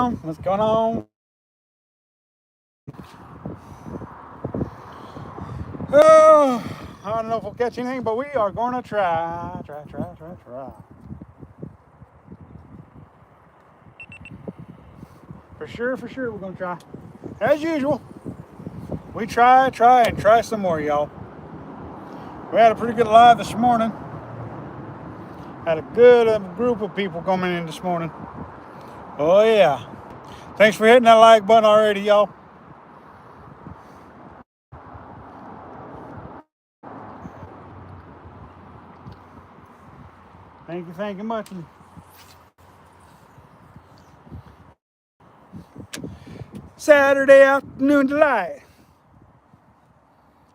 on? What's going on? Oh, I don't know if we'll catch anything, but we are going to try. For sure, we're going to try. As usual, we try, and try some more, y'all. We had a pretty good live this morning. Had a good group of people coming in this morning. Oh, yeah. Thanks for hitting that like button already, y'all. Thank you much. Saturday afternoon delight.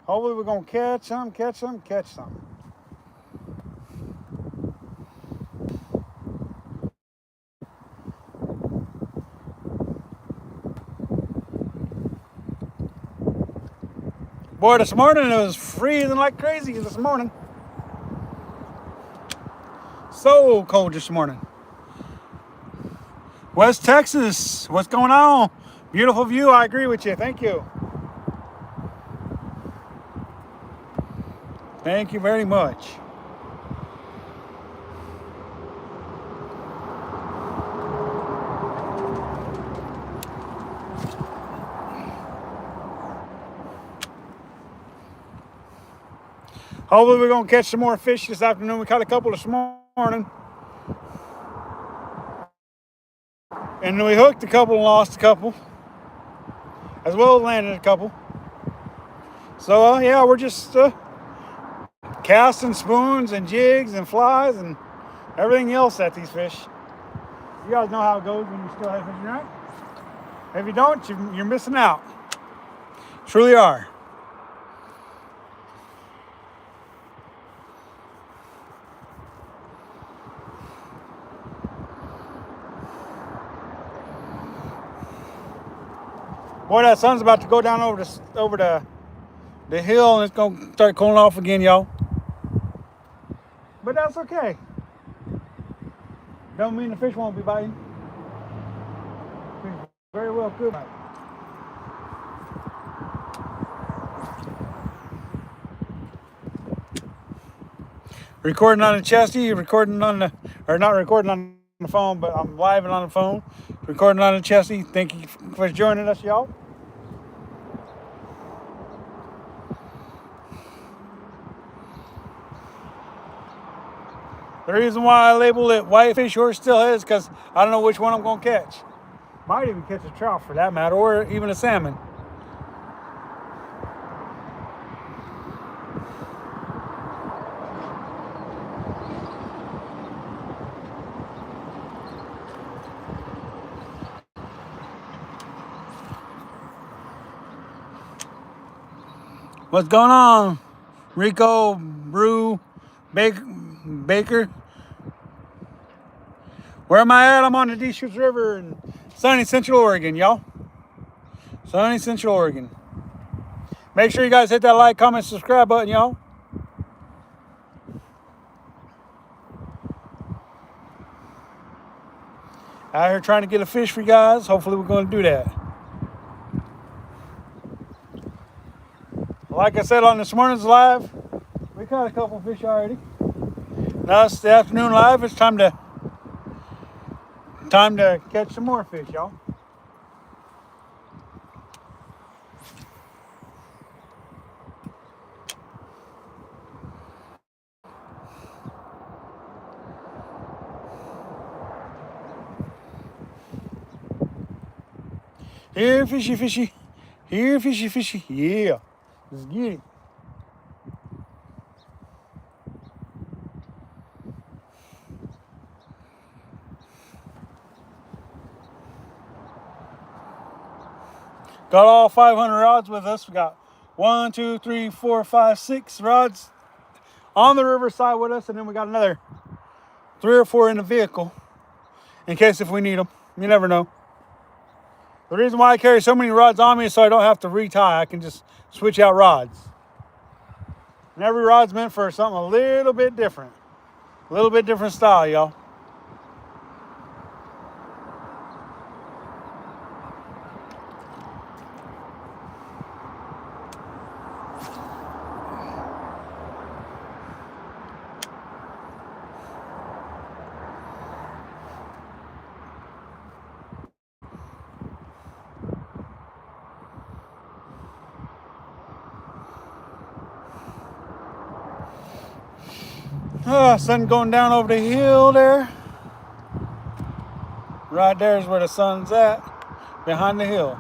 Hopefully we're going to catch some. Boy, this morning it was freezing like crazy this morning. So cold this morning. West Texas, what's going on? Beautiful view, I agree with you. Thank you. Thank you very much. Hopefully we're going to catch some more fish this afternoon. We caught a couple this morning. And we hooked a couple and lost a couple. As well as landed a couple. So, yeah, we're just casting spoons and jigs and flies and everything else at these fish. You guys know how it goes when you still have fishing, right? If you don't, you're missing out. Truly are. Boy, that sun's about to go down over the hill, and it's going to start cooling off again, y'all. But that's okay. Don't mean the fish won't be biting. Fish very well could bite. Recording on the chesty, not recording on the phone, but I'm live and on the phone. Recording on the chesty. Thank you for joining us, y'all. The reason why I label it whitefish or steelhead is because I don't know which one I'm going to catch. Might even catch a trout for that matter, or even a salmon. What's going on? Rico, Brew, Baker. Where am I at? I'm on the Deschutes River in sunny Central Oregon, y'all. Sunny Central Oregon. Make sure you guys hit that like, comment, subscribe button, y'all. Out here trying to get a fish for you guys. Hopefully we're going to do that. Like I said on this morning's live, we caught a couple fish already. Now it's the afternoon live. It's time to catch some more fish, y'all. Here, fishy. Here, fishy. Yeah. Let's get it. Got all 500 rods with us. We got 1, 2, 3, 4, 5, 6 rods on the riverside with us, and then we got another 3 or 4 in the vehicle in case if we need them. You never know. The reason why I carry so many rods on me is so I don't have to retie. I can just switch out rods. And every rod's meant for something a little bit different. A little bit different style, y'all. Sun going down over the hill there. Right there is where the sun's at, behind the hill.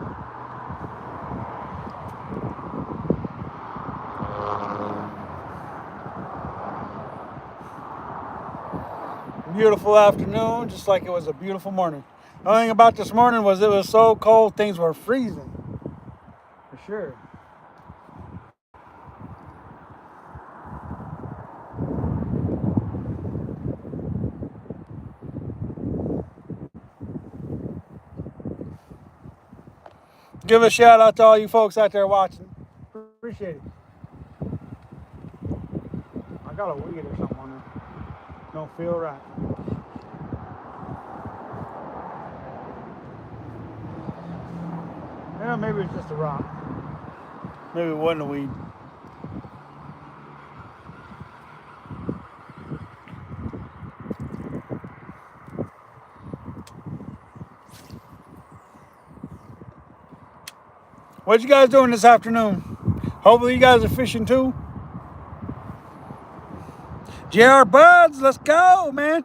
Beautiful afternoon, just like it was a beautiful morning. The only thing about this morning was it was so cold, things were freezing. For sure. Give a shout out to all you folks out there watching. Appreciate it. I got a weed or something on there. Don't feel right. Yeah, maybe it's just a rock. Maybe it wasn't a weed. What you guys doing this afternoon? Hopefully you guys are fishing too. JR Buds, let's go, man.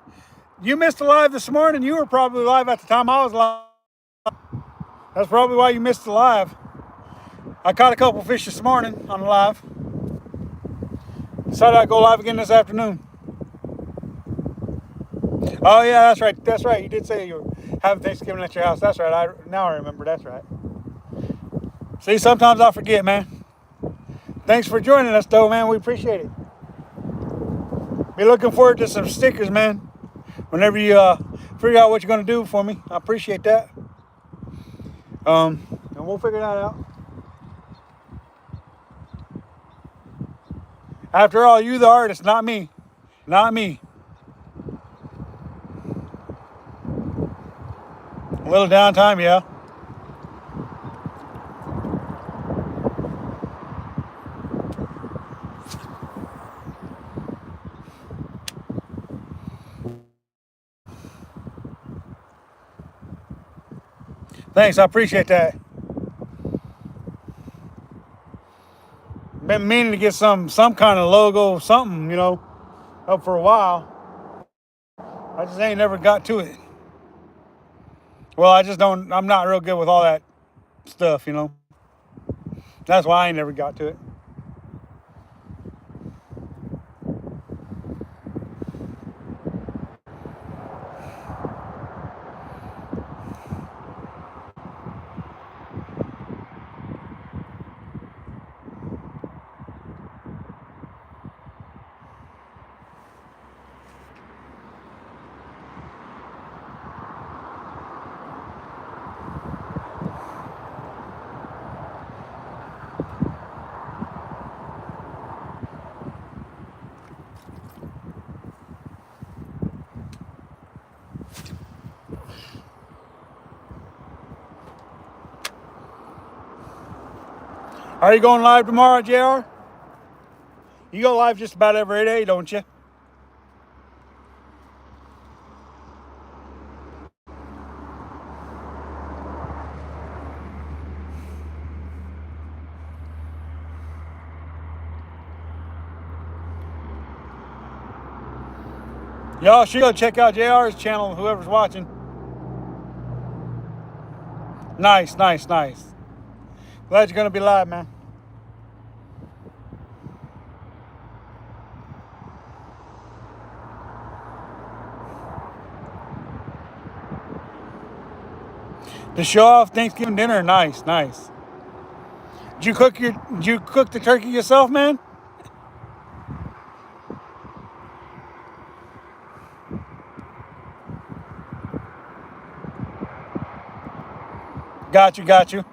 You missed a live this morning. You were probably live at the time I was live. That's probably why you missed the live. I caught a couple fish this morning on the live. Decided I'd go live again this afternoon. Oh yeah, that's right. That's right. You did say you were having Thanksgiving at your house. That's right. Now I remember. That's right. See, sometimes I forget, man. Thanks for joining us, though, man. We appreciate it. Be looking forward to some stickers, man. Whenever you figure out what you're gonna do for me, I appreciate that. And we'll figure that out. After all, you the artist, not me. Not me. A little downtime, yeah. Thanks, I appreciate that. Been meaning to get some kind of logo, something, up for a while. I just ain't never got to it. Well, I'm not real good with all that stuff, That's why I ain't never got to it. Are you going live tomorrow, JR? You go live just about every day, don't you? Y'all should go check out JR's channel, whoever's watching. Nice. Glad you're going to be live, man. To show off Thanksgiving dinner, nice. Did you cook the turkey yourself, man? Got you.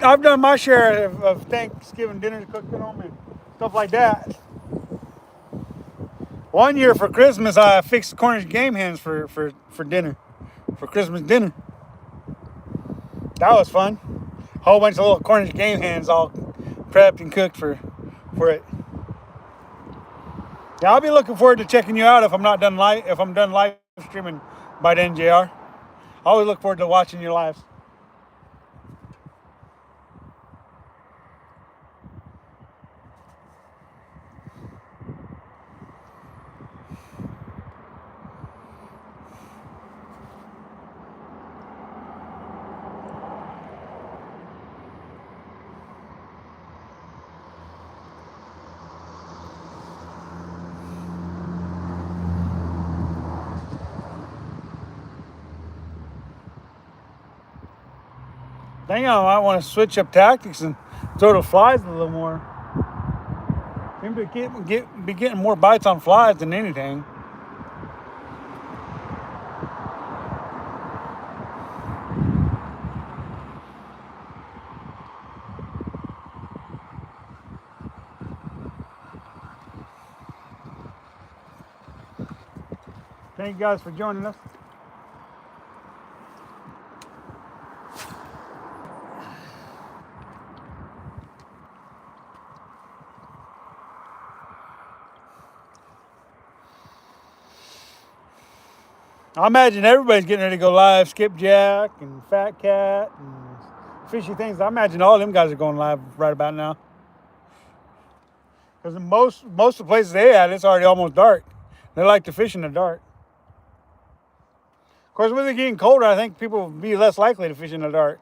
I've done my share of Thanksgiving dinners, cooked at home and stuff like that. One year for Christmas, I fixed the Cornish game hens for dinner, for Christmas dinner. That was fun. Whole bunch of little Cornish game hens all prepped and cooked for it. Yeah, I'll be looking forward to checking you out if I'm done live streaming by then, JR. I always look forward to watching your lives. Dang, I might want to switch up tactics and throw the flies a little more. Seem to be getting more bites on flies than anything. Thank you guys for joining us. I imagine everybody's getting ready to go live. Skipjack and Fat Cat and Fishy Things. I imagine all them guys are going live right about now. Because most of the places they at, it's already almost dark. They like to fish in the dark. Of course, with it getting colder, I think people will be less likely to fish in the dark.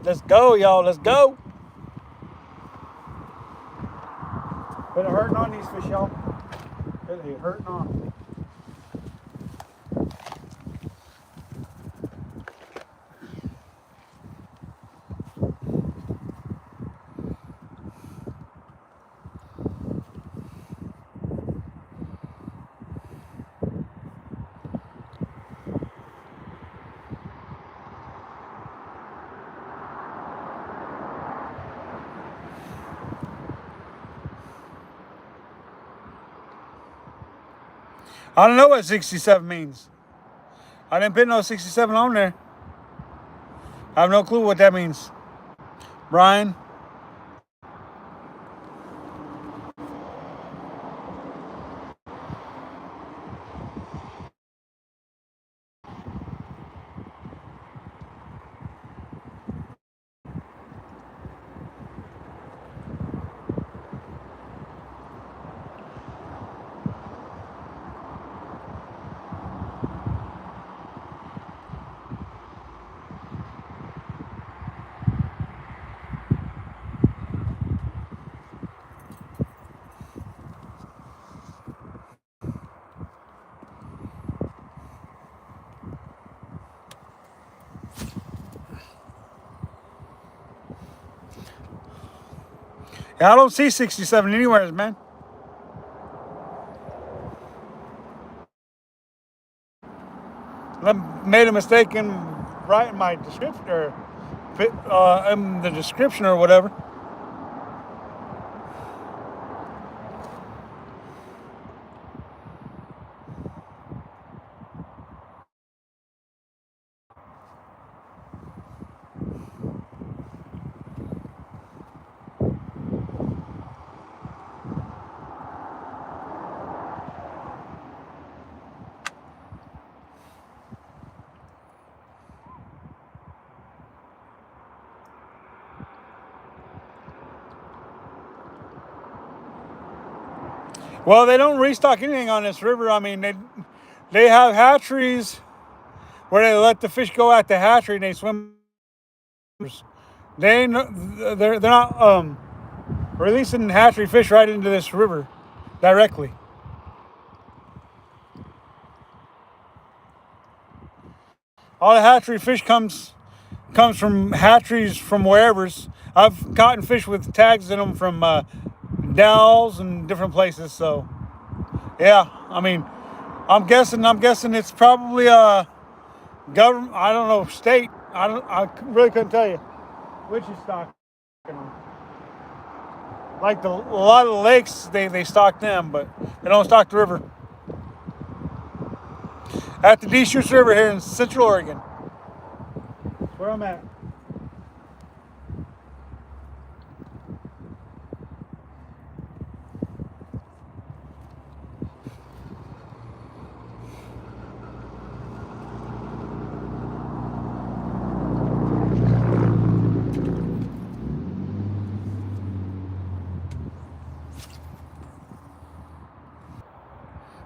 Let's go, y'all. Let's go. Been hurting on these fish, y'all. Been hurting on. I don't know what 67 means. I didn't put no 67 on there. I have no clue what that means. Brian? Yeah, I don't see 67 anywhere, man. I made a mistake in writing my description or in the description or whatever. Well, they don't restock anything on this river. I mean, they have hatcheries where they let the fish go at the hatchery and they swim. They're not releasing hatchery fish right into this river directly. All the hatchery fish comes from hatcheries from wherever's. I've caught fish with tags in them from dells and different places. So yeah, I mean, I'm guessing it's probably a government. I don't know, state. I really couldn't tell you which is stocking them. Like a lot of the lakes, they stock them, but they don't stock the river. At the Deschutes River here in Central Oregon. That's where I'm at.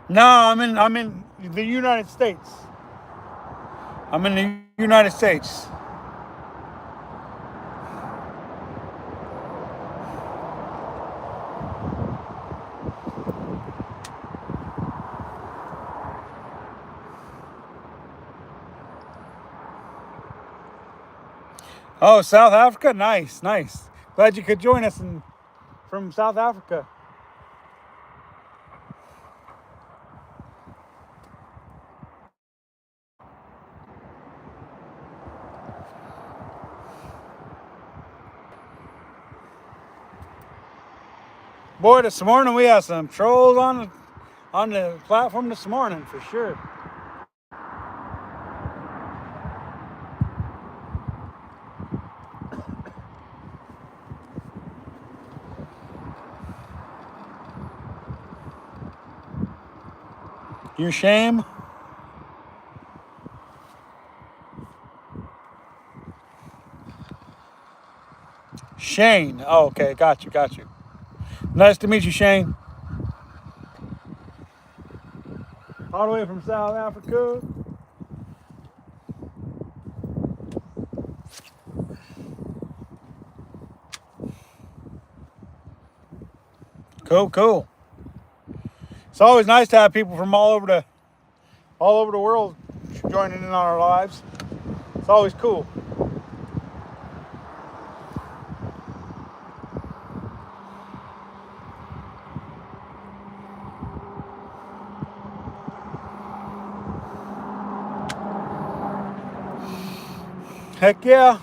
No, I'm in the United States. I'm in the United States. Oh, South Africa? Nice, nice. Glad you could join us from South Africa. Boy, this morning we had some trolls on the platform this morning for sure. Your shame? Shane. Oh, okay, got you. Nice to meet you, Shane. All the way from South Africa. Cool. It's always nice to have people from all over the world joining in on our lives. It's always cool. Heck yeah.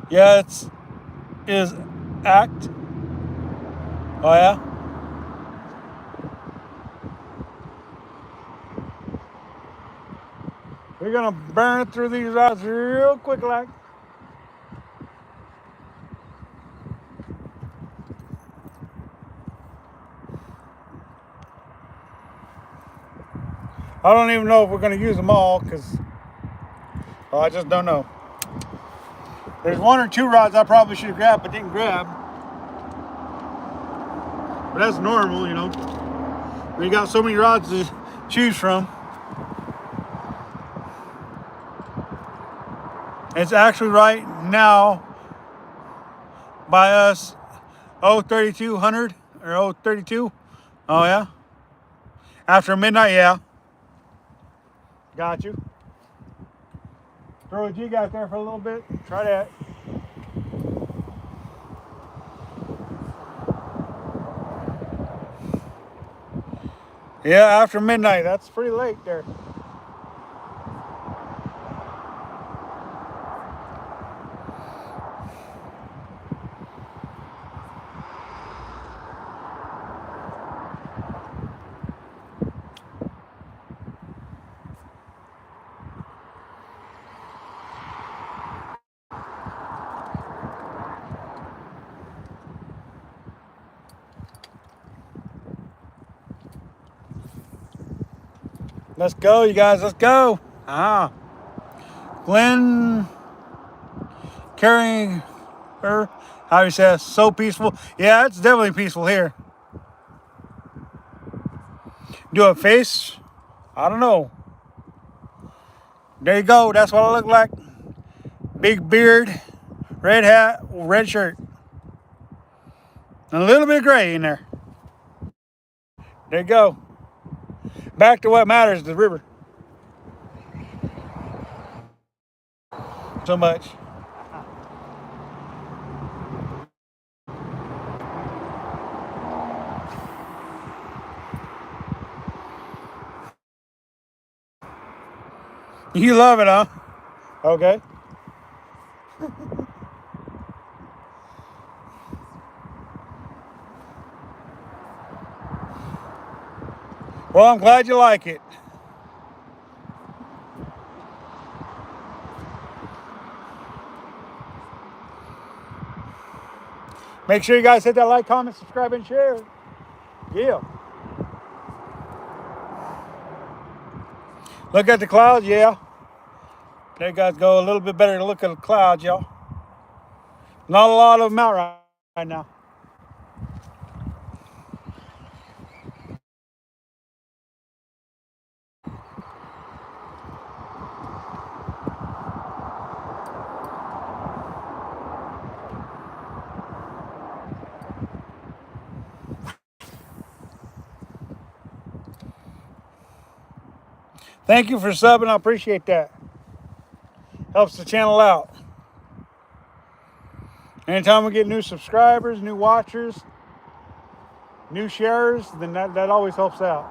Yeah, is act. Oh yeah. We're gonna burn through these rods real quick like. I don't even know if we're gonna use them all because I just don't know. There's one or two rods I probably should have grabbed but didn't grab. But that's normal, you know. When you got so many rods to choose from. It's actually right now by us 03200 or 032. Oh yeah. After midnight, yeah. Got you. Throw a jig out there for a little bit. Try that. Yeah, after midnight. That's pretty late there. Let's go, you guys. Let's go. Glenn carrying her. How you say it? So peaceful. Yeah, it's definitely peaceful here. Do a face? I don't know. There you go. That's what I look like. Big beard, red hat, red shirt. And a little bit of gray in there. There you go. Back to what matters, the river. So much. You love it, huh? Okay. Well, I'm glad you like it. Make sure you guys hit that like, comment, subscribe, and share. Yeah. Look at the clouds, yeah. There you guys go. A little bit better to look at the clouds, y'all. Not a lot of them out right now. Thank you for subbing. I appreciate that. Helps the channel out. Anytime we get new subscribers, new watchers, new sharers, then that always helps out.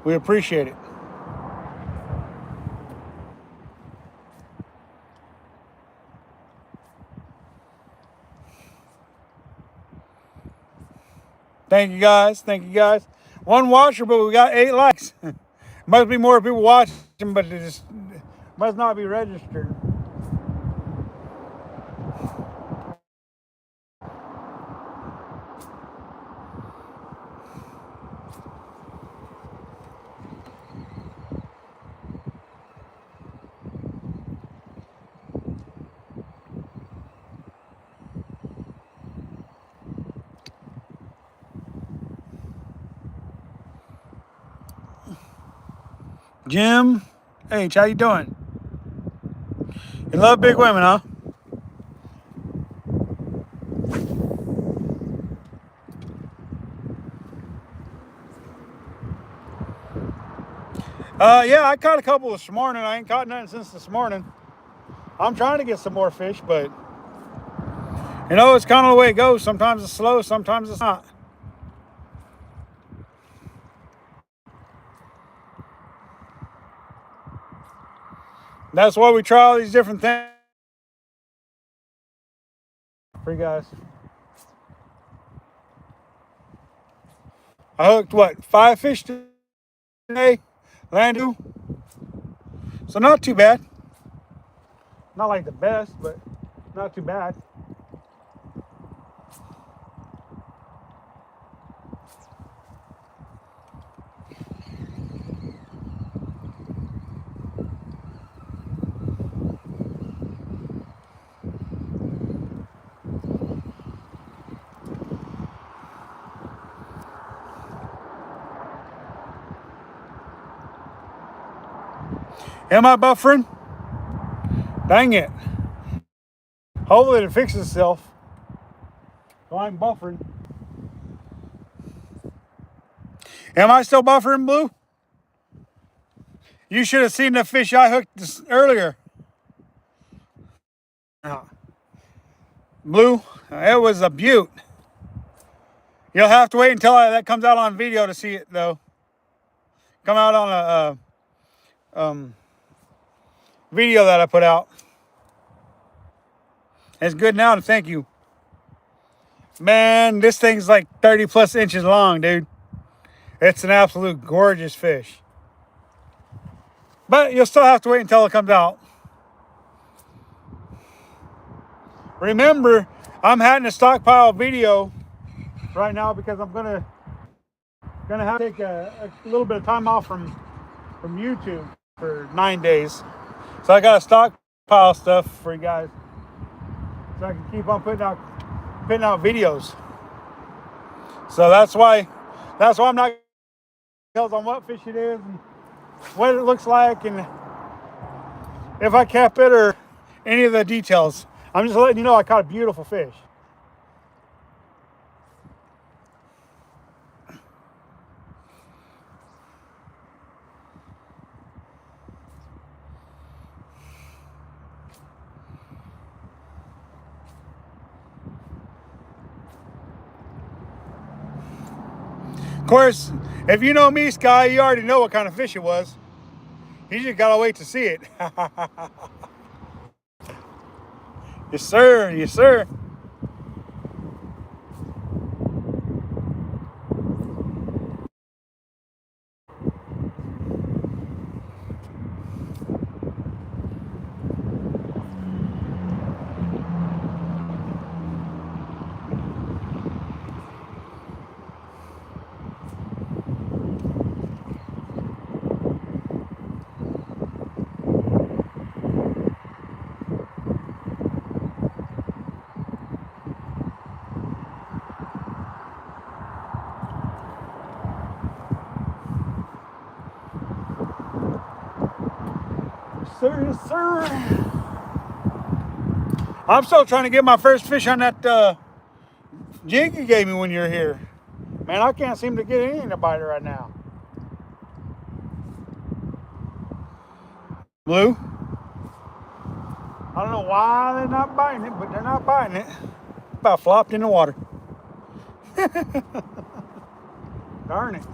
We appreciate it. Thank you guys. Thank you guys. One watcher, but we got 8 likes. Must be more people watching, but it just must not be registered. Jim H, how you doing? You love big women, huh? Yeah, I caught a couple this morning. I ain't caught nothing since this morning. I'm trying to get some more fish, but you know, it's kind of the way it goes. Sometimes it's slow, sometimes it's not. That's why we try all these different things for you guys. I hooked what, 5 fish today? Landed 2. So not too bad. Not like the best, but not too bad. Am I buffering? Dang it. Hopefully it fixes itself. So I'm buffering. Am I still buffering, Blue? You should have seen the fish I hooked earlier. Blue, it was a beaut. You'll have to wait until that comes out on video to see it, though. Come out on a video that I put out. It's good now, and thank you. Man, this thing's like 30 plus inches long, dude. It's an absolute gorgeous fish. But you'll still have to wait until it comes out. Remember, I'm having a stockpile video right now because I'm gonna have to take a little bit of time off from YouTube for 9 days. So I got a stockpile stuff for you guys, so I can keep on putting out videos. So that's why I'm not details on what fish it is and what it looks like and if I kept it or any of the details. I'm just letting you know I caught a beautiful fish. Of course, if you know me, Sky, you already know what kind of fish it was. You just gotta wait to see it. Yes, sir. Yes, sir. Yes, sir. Yes, sir. I'm still trying to get my first fish on that jig you gave me when you were here. Man, I can't seem to get anything to bite it right now. Blue. I don't know why they're not biting it, but they're not biting it. About flopped in the water. Darn it.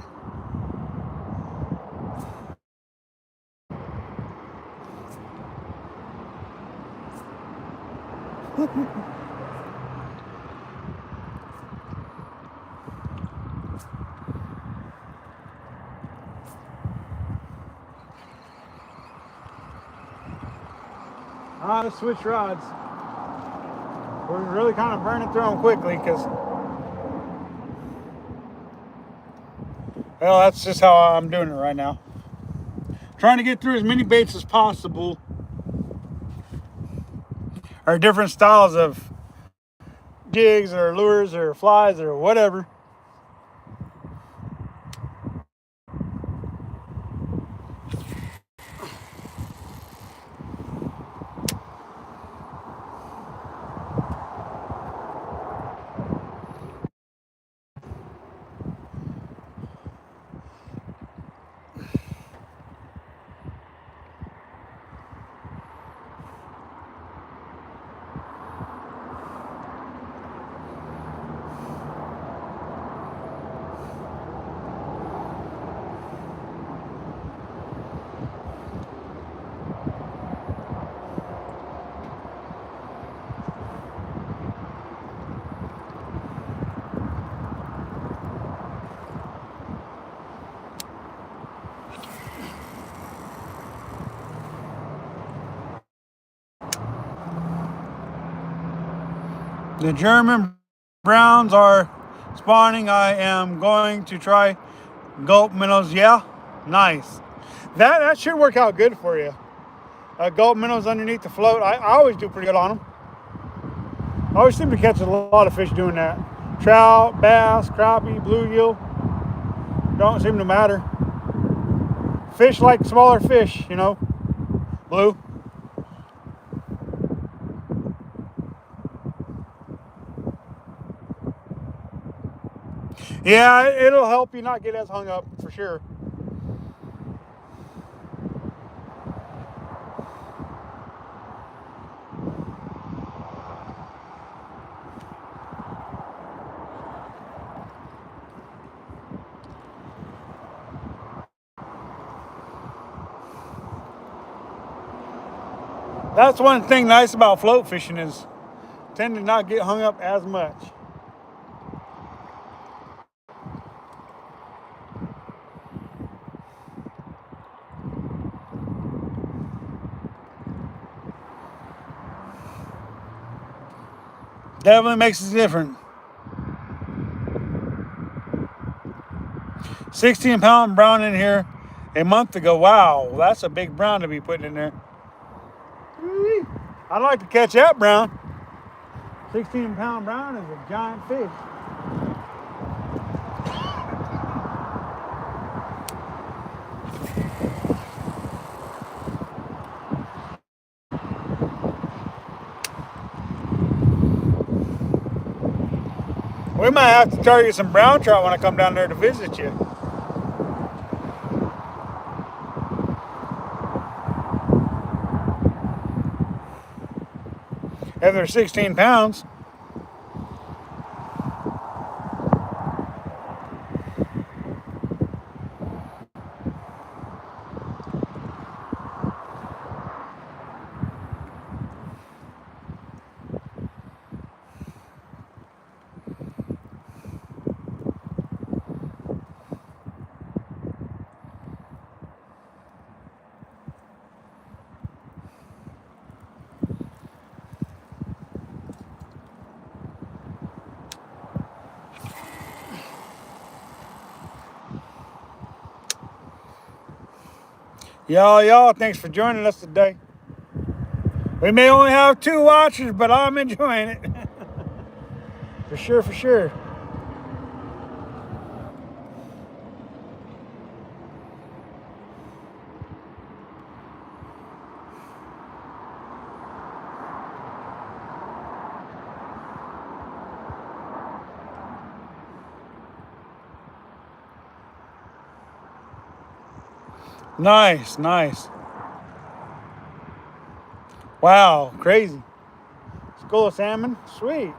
Let's switch rods. We're really kind of burning through them quickly because, well, that's just how I'm doing it right now. Trying to get through as many baits as possible, or different styles of jigs or lures or flies or whatever. The German browns are spawning. I am going to try gulp minnows. Yeah, nice. That should work out good for you. Gulp minnows underneath the float. I always do pretty good on them. I always seem to catch a lot of fish doing that. Trout, bass, crappie, bluegill. Don't seem to matter. Fish like smaller fish, you know. Blue. Yeah, it'll help you not get as hung up for sure. That's one thing nice about float fishing is tend to not get hung up as much. Definitely makes it different. 16-pound brown in here a month ago. Wow, that's a big brown to be putting in there. I'd like to catch that brown. 16-pound brown is a giant fish. We might have to target some brown trout when I come down there to visit you. If they're 16 pounds. Y'all, thanks for joining us today. We may only have 2 watchers, but I'm enjoying it. For sure. Nice. Wow, crazy. School of salmon, sweet.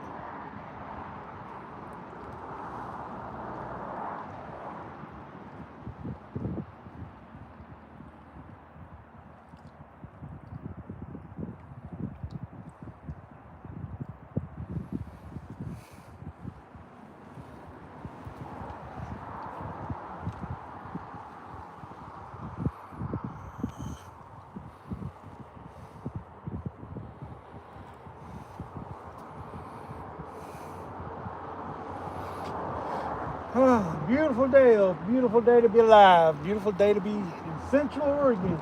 Beautiful day, though. Beautiful day to be alive. Beautiful day to be in Central Oregon.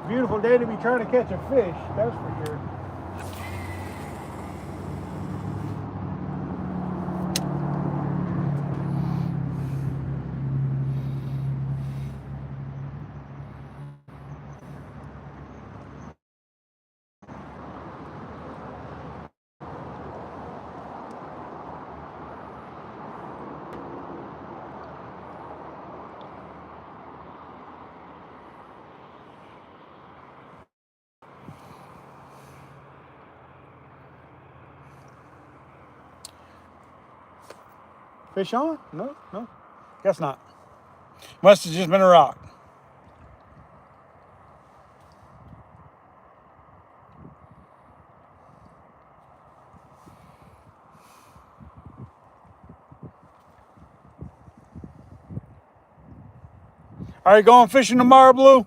Beautiful day to be trying to catch a fish, that's for sure. Fish on? No. Guess not. Must have just been a rock. Are you going fishing tomorrow, Blue?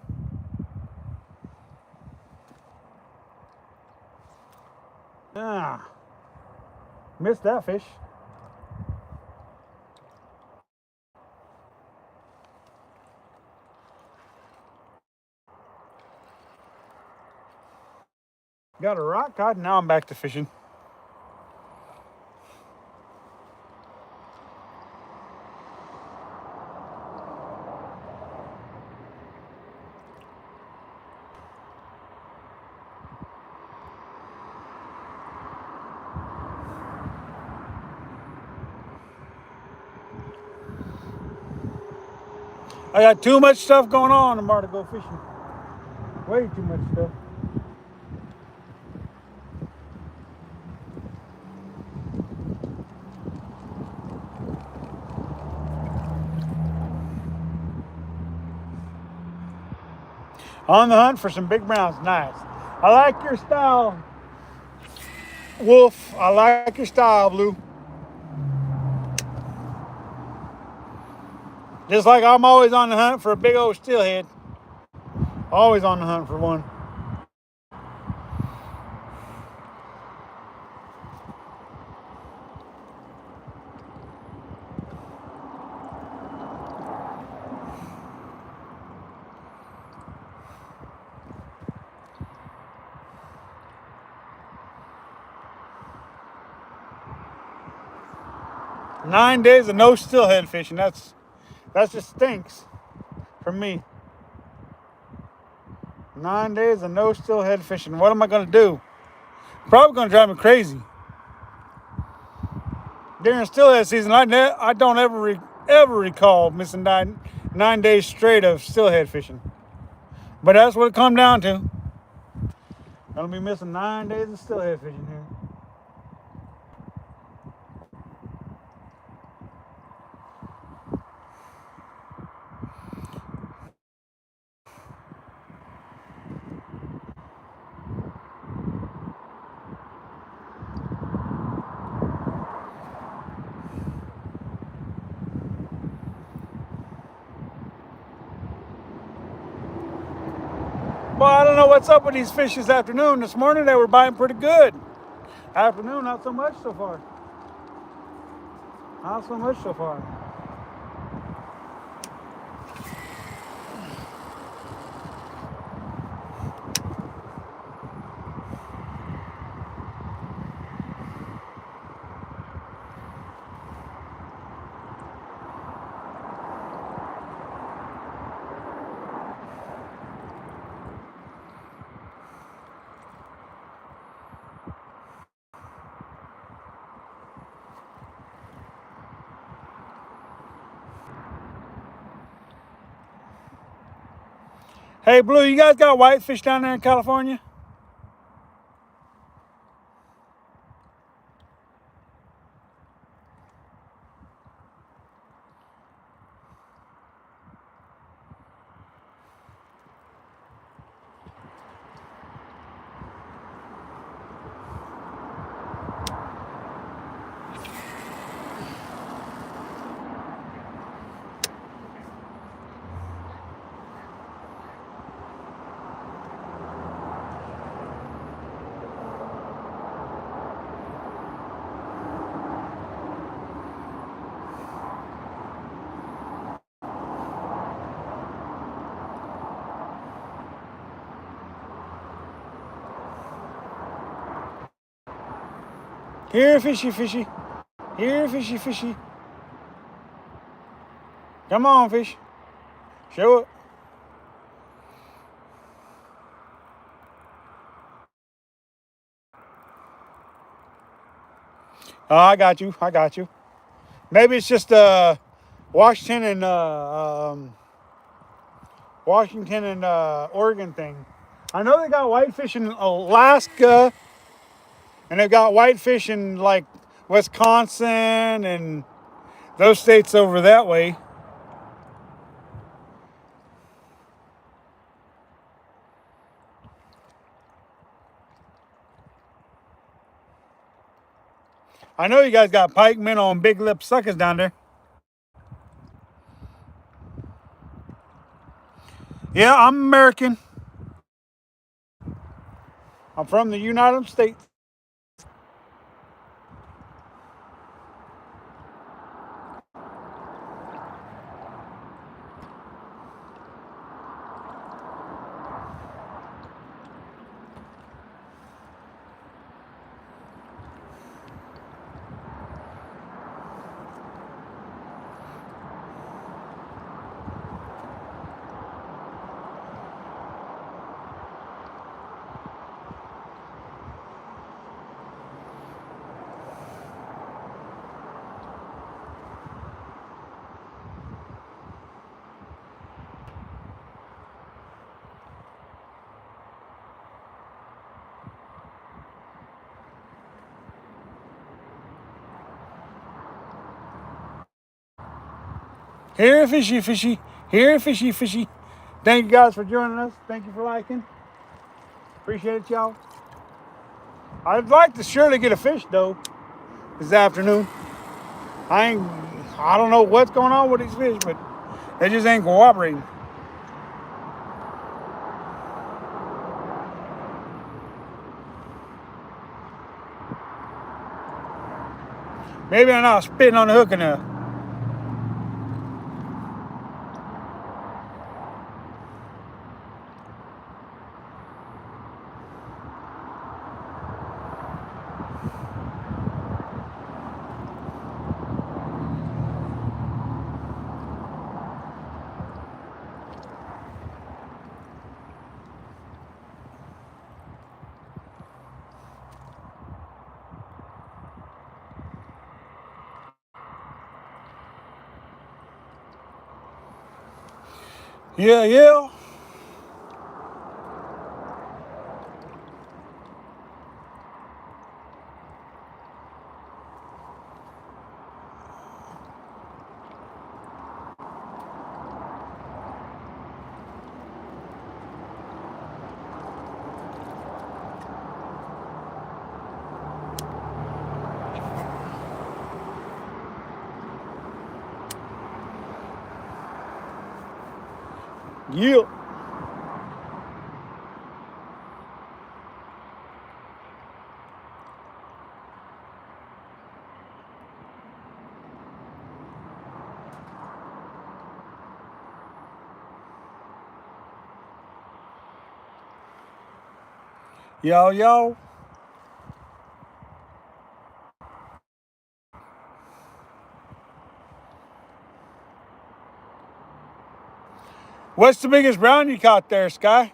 Ah, missed that fish. Got a rock caught, now I'm back to fishing. I got too much stuff going on tomorrow to go fishing. Way too much stuff. On the hunt for some big browns. Nice. I like your style, Wolf. I like your style, Blue. Just like I'm always on the hunt for a big old steelhead. Always on the hunt for one. Nine days of no steelhead fishing. That just stinks for me. 9 days of no steelhead fishing. What am I gonna do? Probably gonna drive me crazy. During steelhead season, I don't ever recall missing 9 days straight of steelhead fishing. But that's what it come down to. Gonna be missing 9 days of steelhead fishing here. Well, I don't know what's up with these fish this afternoon. This morning they were biting pretty good. Afternoon, not so much so far. Not so much so far. Hey, Blue, you guys got whitefish down there in California? Here, fishy, fishy. Here, fishy, fishy. Come on, fish. Show it. Oh, I got you. I got you. Maybe it's just Washington and Oregon thing. I know they got whitefish in Alaska, and they've got whitefish in like Wisconsin and those states over that way. I know you guys got pike, minnow, and big lip suckers down there. Yeah, I'm American. I'm from the United States. Here, fishy, fishy. Here, fishy, fishy. Thank you guys for joining us. Thank you for liking. Appreciate it, y'all. I'd like to surely get a fish though this afternoon. I don't know what's going on with these fish, but they just ain't cooperating. Maybe I'm not spitting on the hook enough. Yeah, yeah. Yeah. Yo, yo. What's the biggest brown you caught there, Sky?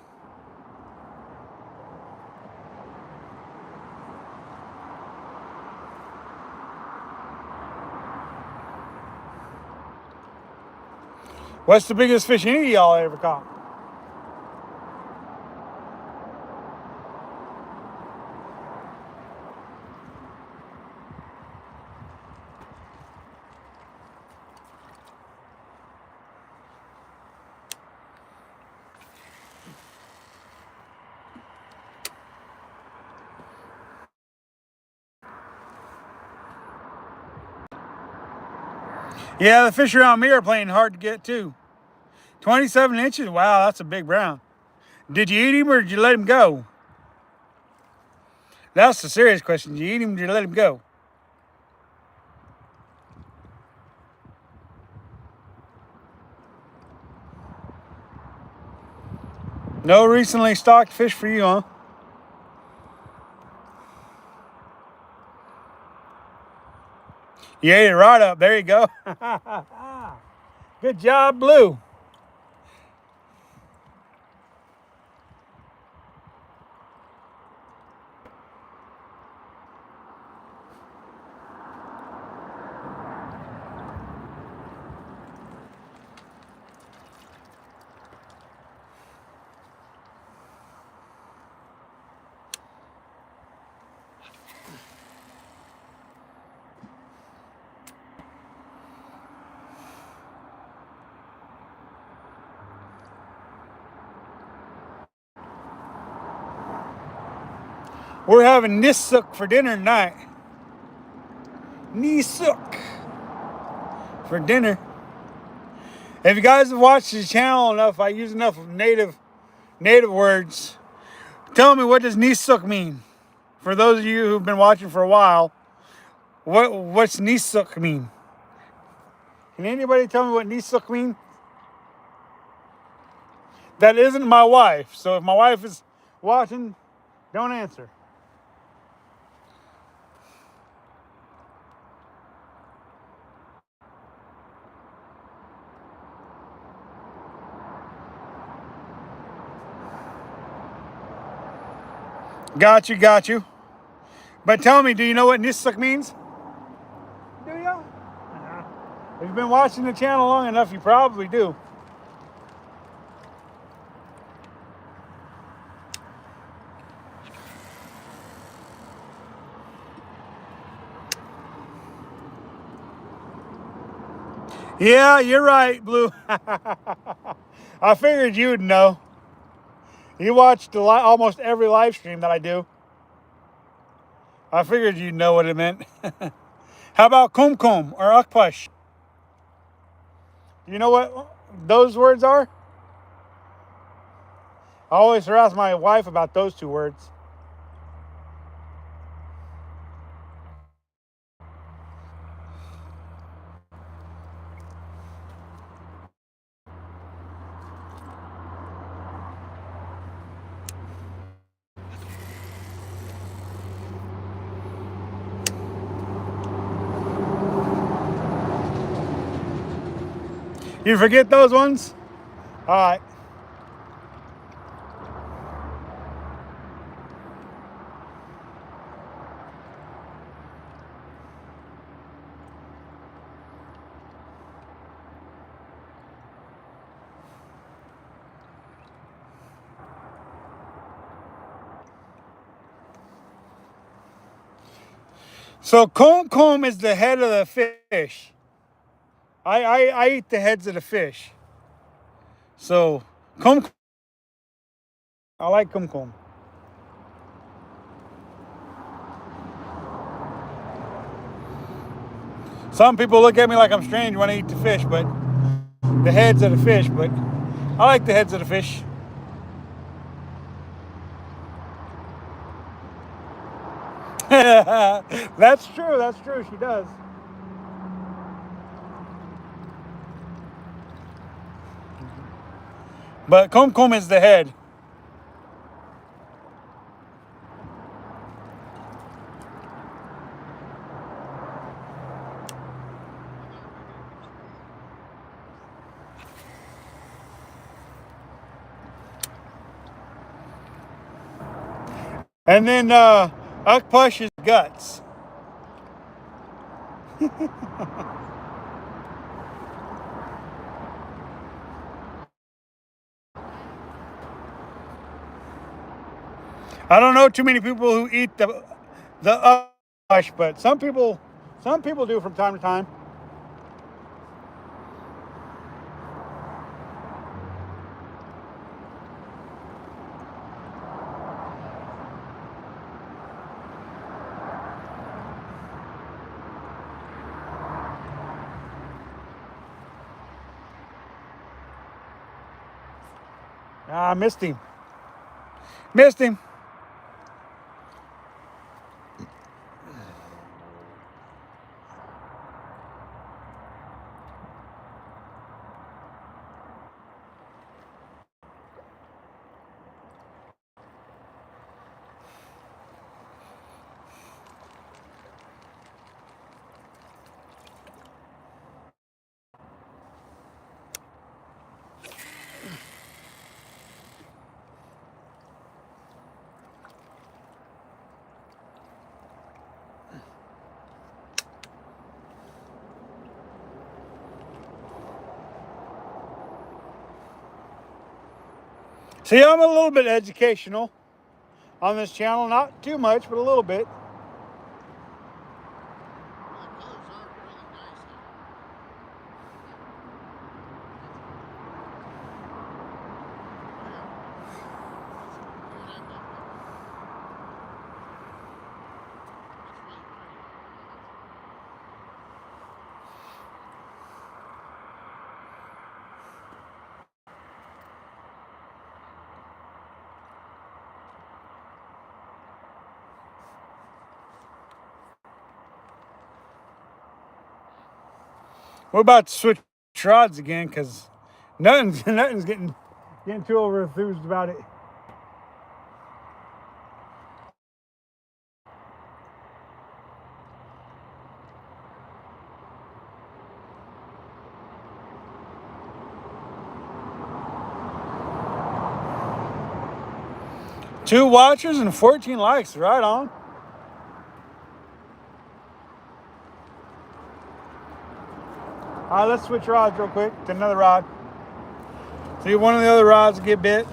What's the biggest fish any of y'all ever caught? Yeah, the fish around me are playing hard to get too. 27 inches? Wow, that's a big brown. Did you eat him or did you let him go? That's the serious question. Did you eat him or did you let him go? No recently stocked fish for you, huh? You ate it right up. There you go. Good job, Blue. We're having nisuk for dinner tonight. Nisuk for dinner. If you guys have watched the channel enough, I use enough native words. Tell me, what does nisuk mean? For those of you who've been watching for a while, what's nisuk mean? Can anybody tell me what nisuk mean? That isn't my wife. So if my wife is watching, don't answer. Got you. But tell me, do you know what nisuk means? Do you? If you've been watching the channel long enough, you probably do. Yeah, you're right, Blue. I figured you'd know. You watched almost every live stream that I do. I figured you'd know what it meant. How about kumkum or akpash? You know what those words are? I always harass my wife about those two words. You forget those ones? All right. So kumkum is the head of the fish. I eat the heads of the fish. So kumkum, I like kumkum. Some people look at me like I'm strange when I eat the fish, but the heads of the fish, but I like the heads of the fish. That's true, she does. But kumkum is the head. And then akpash is guts. I don't know too many people who eat the akpash, but some people do from time to time. Ah, I missed him. Missed him. See, I'm a little bit educational on this channel. Not too much, but a little bit. We're about to switch rods again because nothing's getting too over enthused about it. Two watchers and 14 likes. Right on. All right, let's switch rods real quick to another rod. See, one of the other rods will get bit.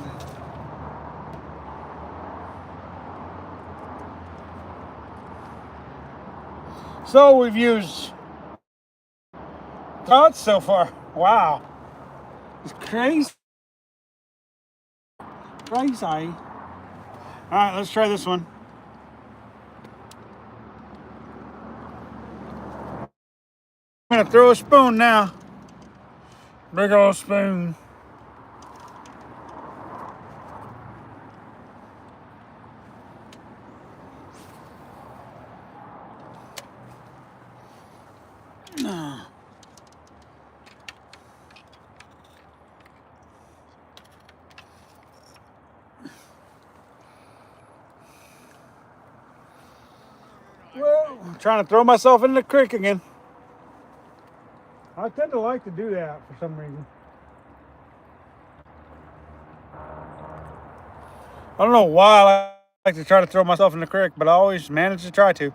So we've used rods so far. Wow. It's crazy. Crazy. All right, let's try this one. I'm gonna throw a spoon now. Big old spoon. Whoa, I'm trying to throw myself in the creek again. I tend to like to do that for some reason. I don't know why I like to try to throw myself in the creek, but I always manage to try to.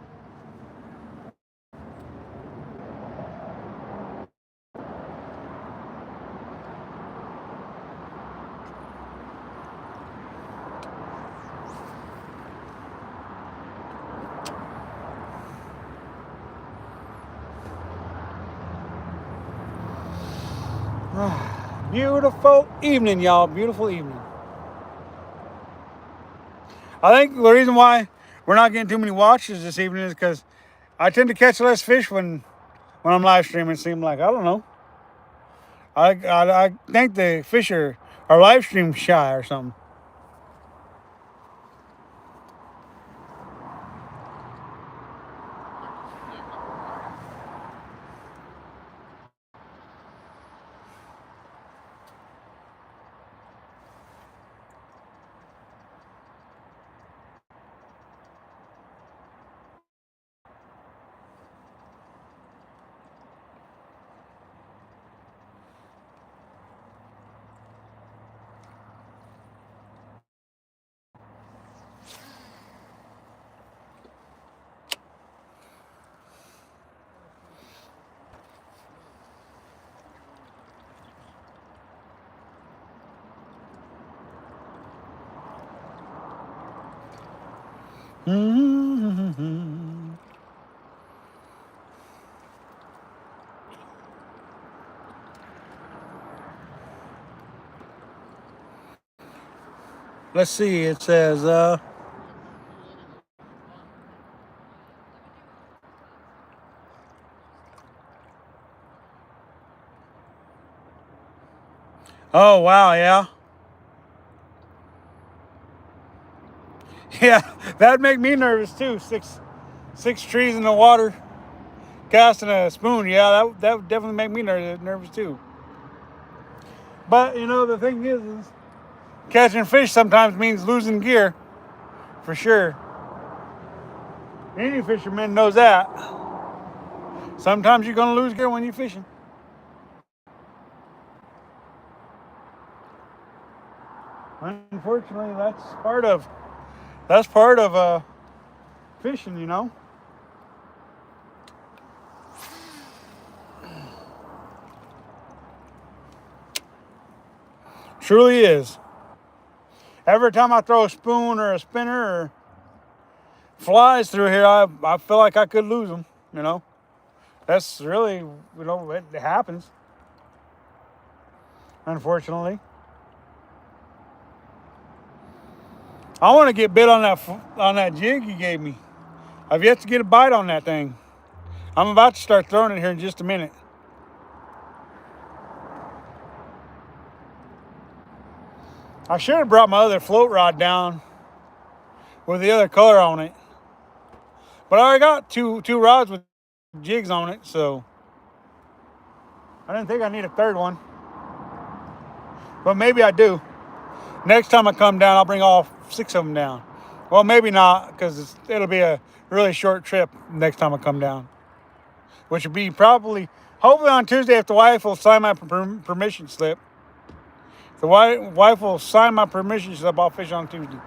Beautiful evening, y'all. Beautiful evening. I think the reason why we're not getting too many watches this evening is because I tend to catch less fish when I'm live streaming. It seems like, I don't know. I think the fish are live stream shy or something. Mm-hmm. Let's see. It says, oh, wow, yeah. Yeah, that'd make me nervous too. Six trees in the water, casting a spoon. Yeah, that would definitely make me nervous too. But you know, the thing is catching fish sometimes means losing gear, for sure. Any fisherman knows that. Sometimes you're gonna lose gear when you're fishing. Unfortunately, that's part of fishing, you know. Truly is. Every time I throw a spoon or a spinner or flies through here, I feel like I could lose them, you know. That's really, you know, it happens, unfortunately. I want to get bit on that jig you gave me. I've yet to get a bite on that thing. I'm about to start throwing it here in just a minute. I should have brought my other float rod down with the other color on it. But I already got two rods with jigs on it, so I didn't think I need a third one. But maybe I do. Next time I come down, I'll bring all 6 of them down. Well, maybe not, because it'll be a really short trip next time I come down. Which will be hopefully on Tuesday if the wife will sign my permission slip. The wife will sign my permission slip, I'll fish on Tuesday.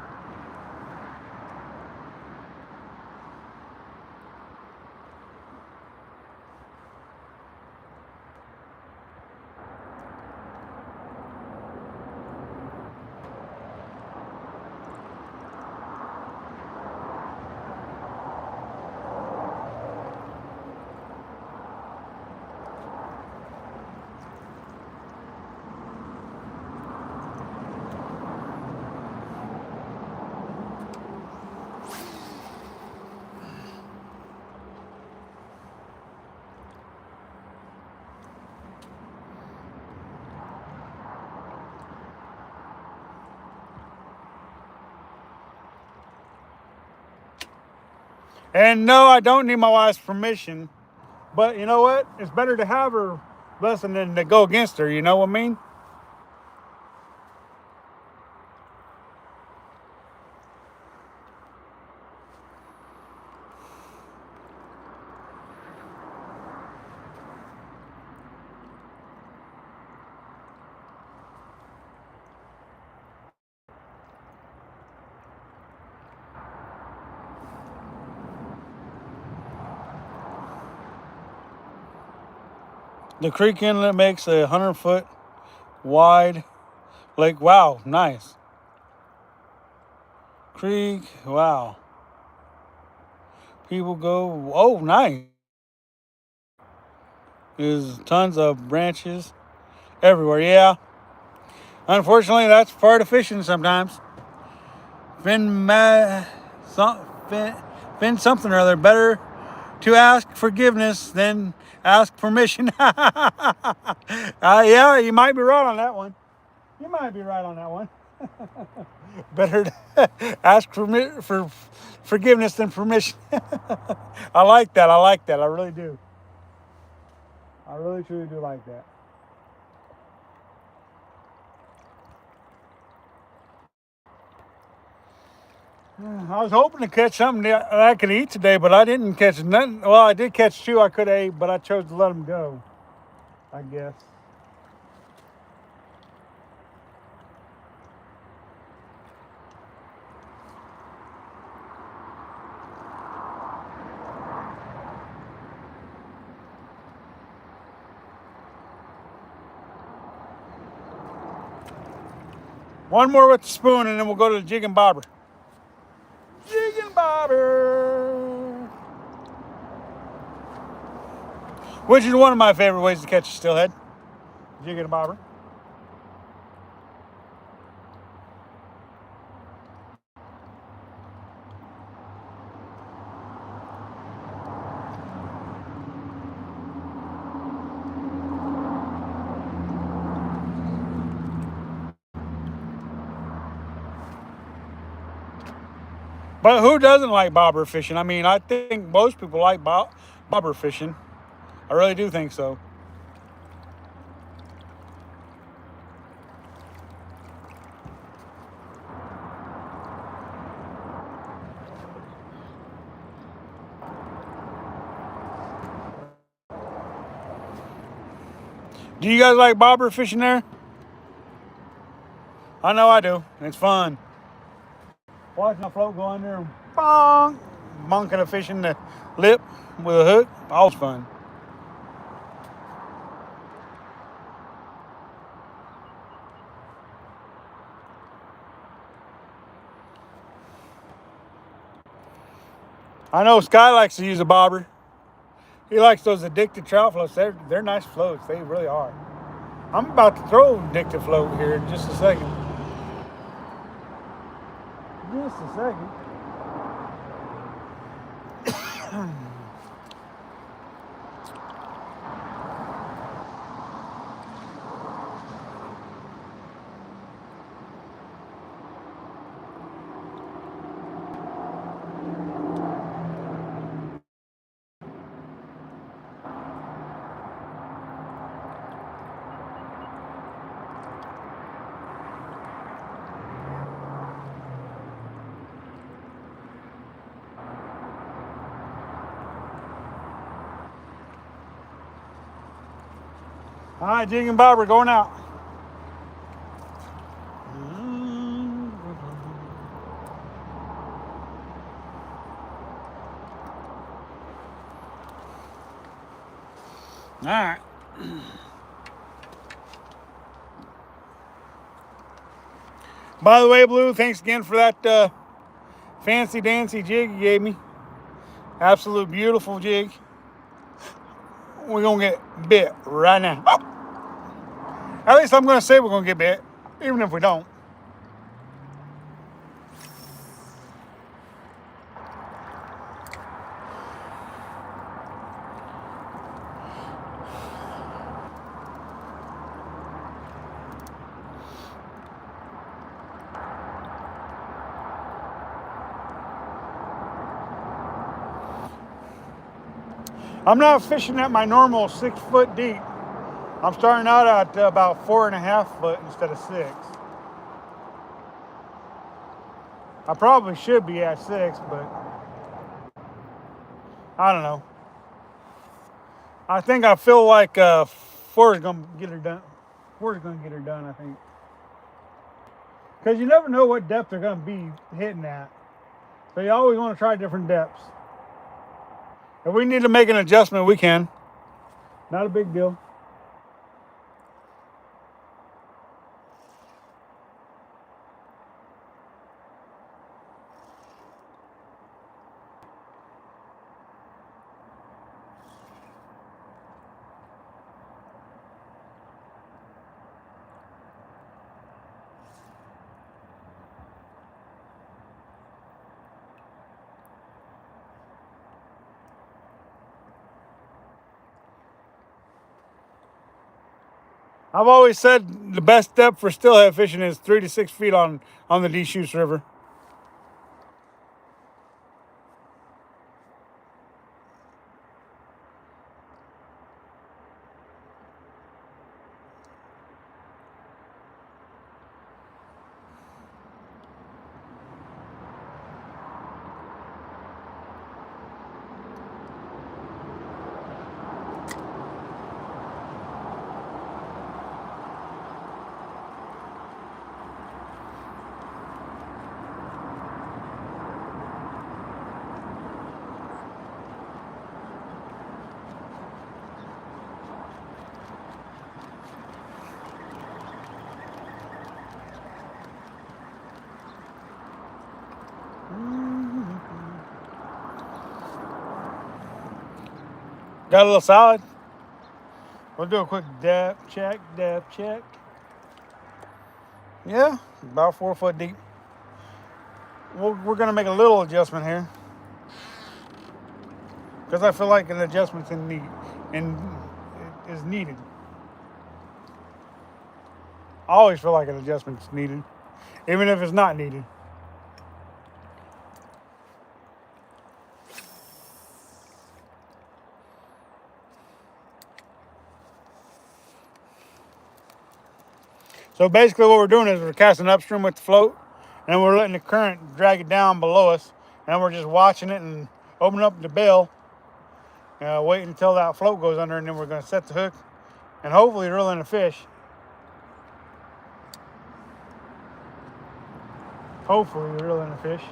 And no, I don't need my wife's permission. But you know what? It's better to have her blessing than to go against her. You know what I mean? The creek inlet makes a 100-foot wide lake. Wow, nice. Creek, wow. People go, oh, nice. There's tons of branches everywhere. Yeah. Unfortunately, that's part of fishing sometimes. Fin something or other. Better to ask forgiveness than ask permission. Yeah, you might be right on that one. You might be right on that one. Better to ask for forgiveness than permission. I like that. I really do. I really truly do like that. I was hoping to catch something that I could eat today, but I didn't catch nothing. Well, I did catch 2 I could have ate, but I chose to let them go, I guess. One more with the spoon, and then we'll go to the jig and bobber. Jig and bobber, which is one of my favorite ways to catch a steelhead. Jig and bobber. But who doesn't like bobber fishing? I mean, I think most people like bobber fishing. I really do think so. Do you guys like bobber fishing there? I know I do. It's fun. Watching a float go under and bong, bonking a fish in the lip with a hook. Always fun. I know Sky likes to use a bobber. He likes those addicted trout floats. They're nice floats. They really are. I'm about to throw addicted float here in just a second. Just a second. All right, jig and bobber going out. All right. By the way, Blue, thanks again for that fancy dancy jig you gave me. Absolute beautiful jig. We're going to get bit right now. At least I'm going to say we're going to get bit, even if we don't. I'm not fishing at my normal 6 foot deep. I'm starting out at about 4.5 foot instead of 6. I probably should be at 6, but I don't know. I think I feel like 4 is going to get her done. 4 is going to get her done, I think. Because you never know what depth they're going to be hitting at. So you always want to try different depths. If we need to make an adjustment, we can. Not a big deal. I've always said the best depth for steelhead fishing is 3 to 6 feet on the Deschutes River. Got a little solid. We'll do a quick depth check, Yeah, about 4 foot deep. We're going to make a little adjustment here. Because I feel like an adjustment's is needed. I always feel like an adjustment's needed, even if it's not needed. So basically what we're doing is we're casting upstream with the float, and we're letting the current drag it down below us, and we're just watching it and opening up the bill, waiting until that float goes under, and then we're going to set the hook and hopefully reel in a fish. Hopefully reel in a fish.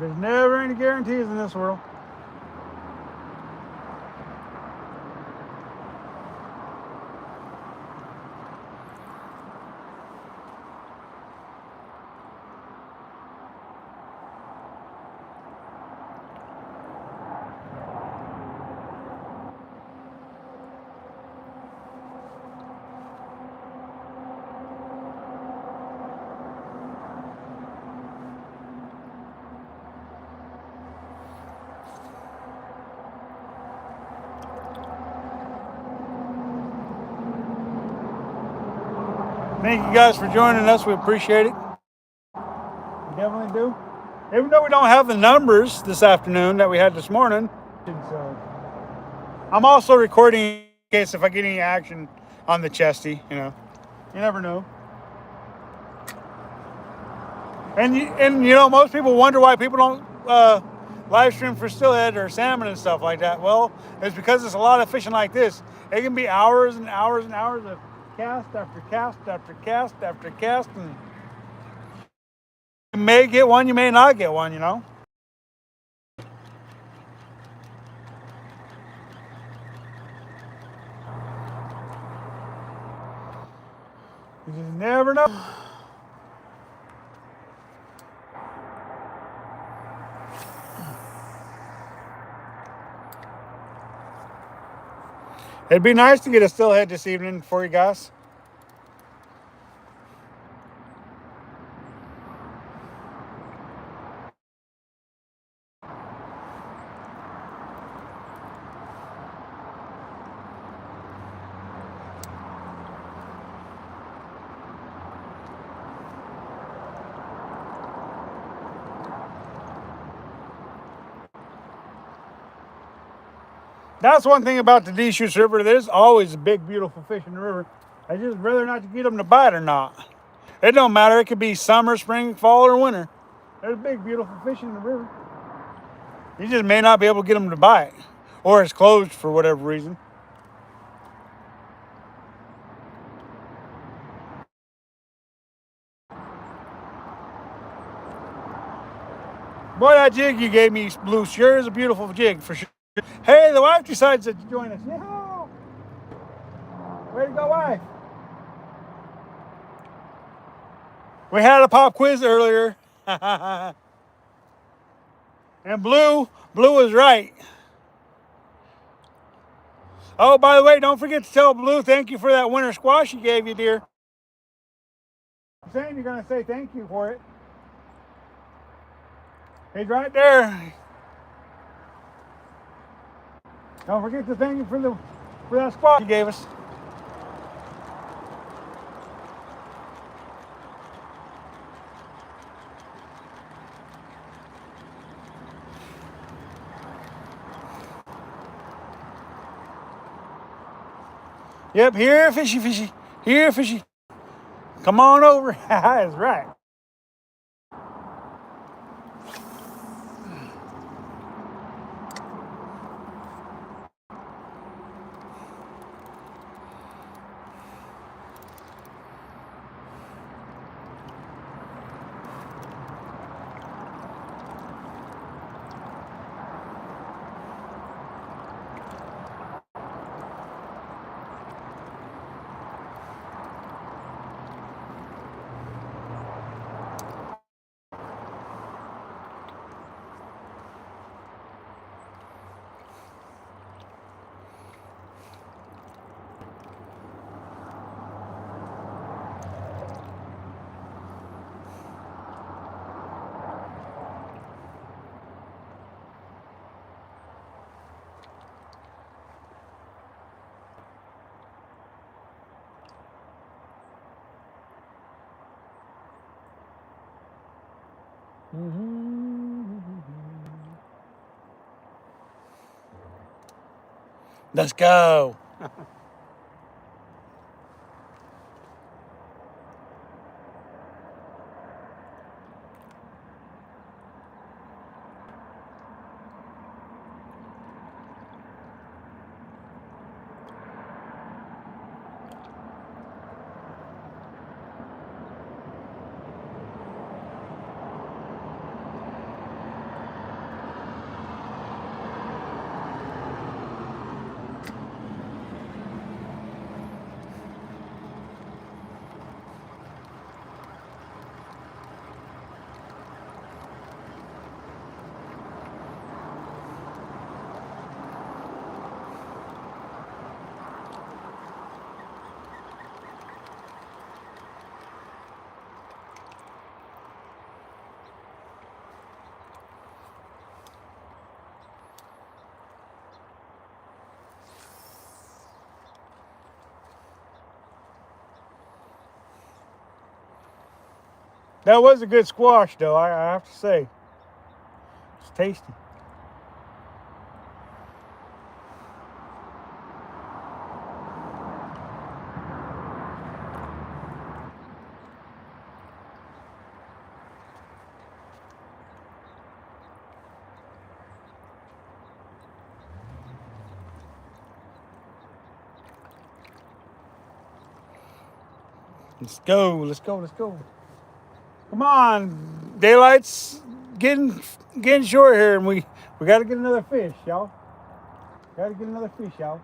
There's never any guarantees in this world. Thank you guys for joining us. We appreciate it. We definitely do. Even though we don't have the numbers this afternoon that we had this morning. So I'm also recording in case if I get any action on the chesty, you know. You never know. And you know, most people wonder why people don't live stream for steelhead or salmon and stuff like that. Well, it's because it's a lot of fishing like this. It can be hours and hours and hours of cast after cast after cast after cast, and you may get one, you may not get one, you know. You just never know. It'd be nice to get a steelhead this evening for you guys. That's one thing about the Deschutes River. There's always a big, beautiful fish in the river. I just rather not to get them to bite or not. It don't matter. It could be summer, spring, fall, or winter. There's big, beautiful fish in the river. You just may not be able to get them to bite, or it's closed for whatever reason. Boy, that jig you gave me, Blue, sure is a beautiful jig for sure. Hey, the wife decides to join us. Yeah. Way to go, wife. We had a pop quiz earlier. And Blue was right. Oh, by the way, don't forget to tell Blue thank you for that winter squash she gave you, dear. I'm saying you're going to say thank you for it. He's right there. Don't forget to thank you for that squash you gave us. Yep, here, fishy, fishy. Here, fishy. Come on over. That's right. Let's go. That was a good squash, though, I have to say. It's tasty. Let's go, let's go, let's go. Come on, daylight's getting short here, and we got to get another fish, y'all. Got to get another fish, y'all.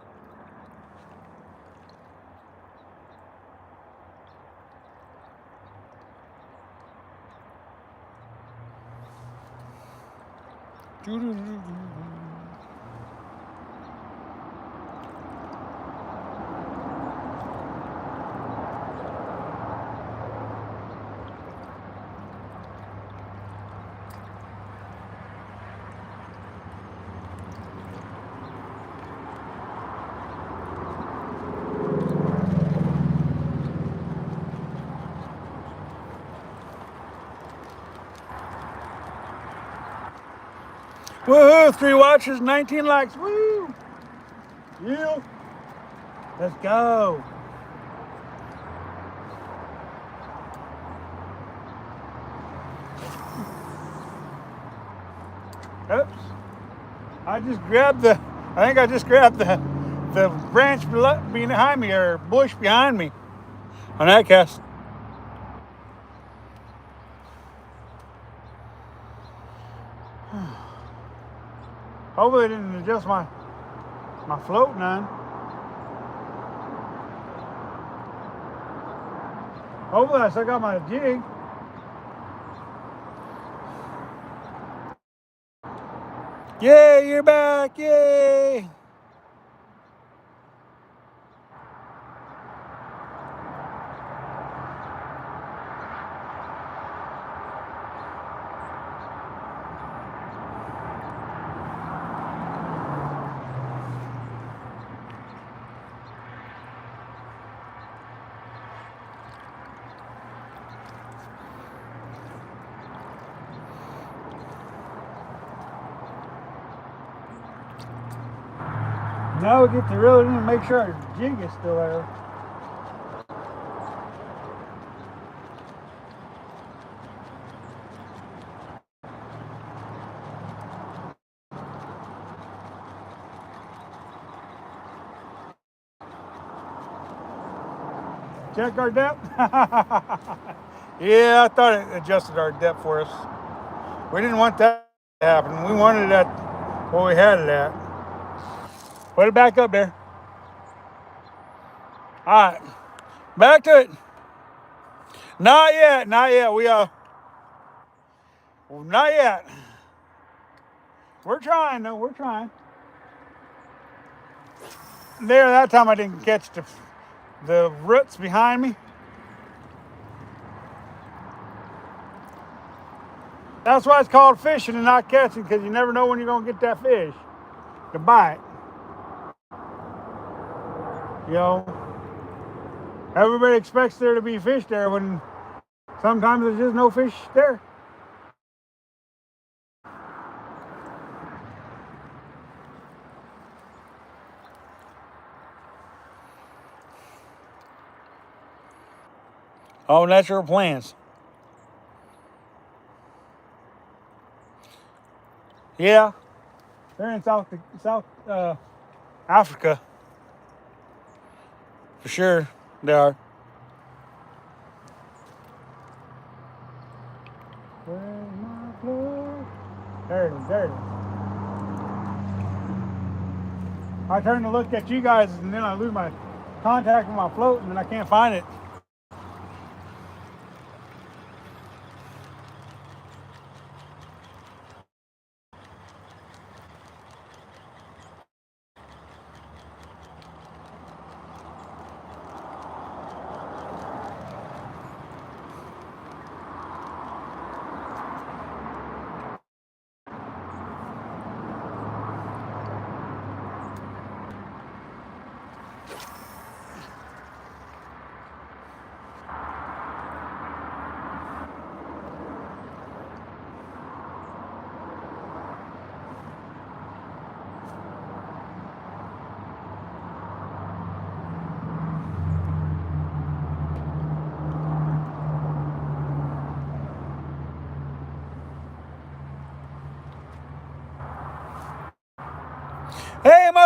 Woohoo! 3 watches, 19 likes. Woo! Yeah. Let's go. Oops. I think I just grabbed the branch behind me, or bush behind me on that cast. Hopefully it didn't adjust my float none. Hopefully I still got my jig. Yay, you're back, yay! Now we get to reel it in and make sure our jig is still there. Check our depth. Yeah, I thought it adjusted our depth for us. We didn't want that to happen. We wanted it at what we had it at. Put it back up there. All right, back to it. Not yet, not yet. Not yet. We're trying though. We're trying. There, that time I didn't catch the roots behind me. That's why it's called fishing and not catching, because you never know when you're gonna get that fish to bite. You know, everybody expects there to be fish there when sometimes there's just no fish there. Oh, natural plants. Yeah, they're in South Africa for sure. They are. Where's my floor? There it is. There it is. I turn to look at you guys, and then I lose my contact with my float, and then I can't find it.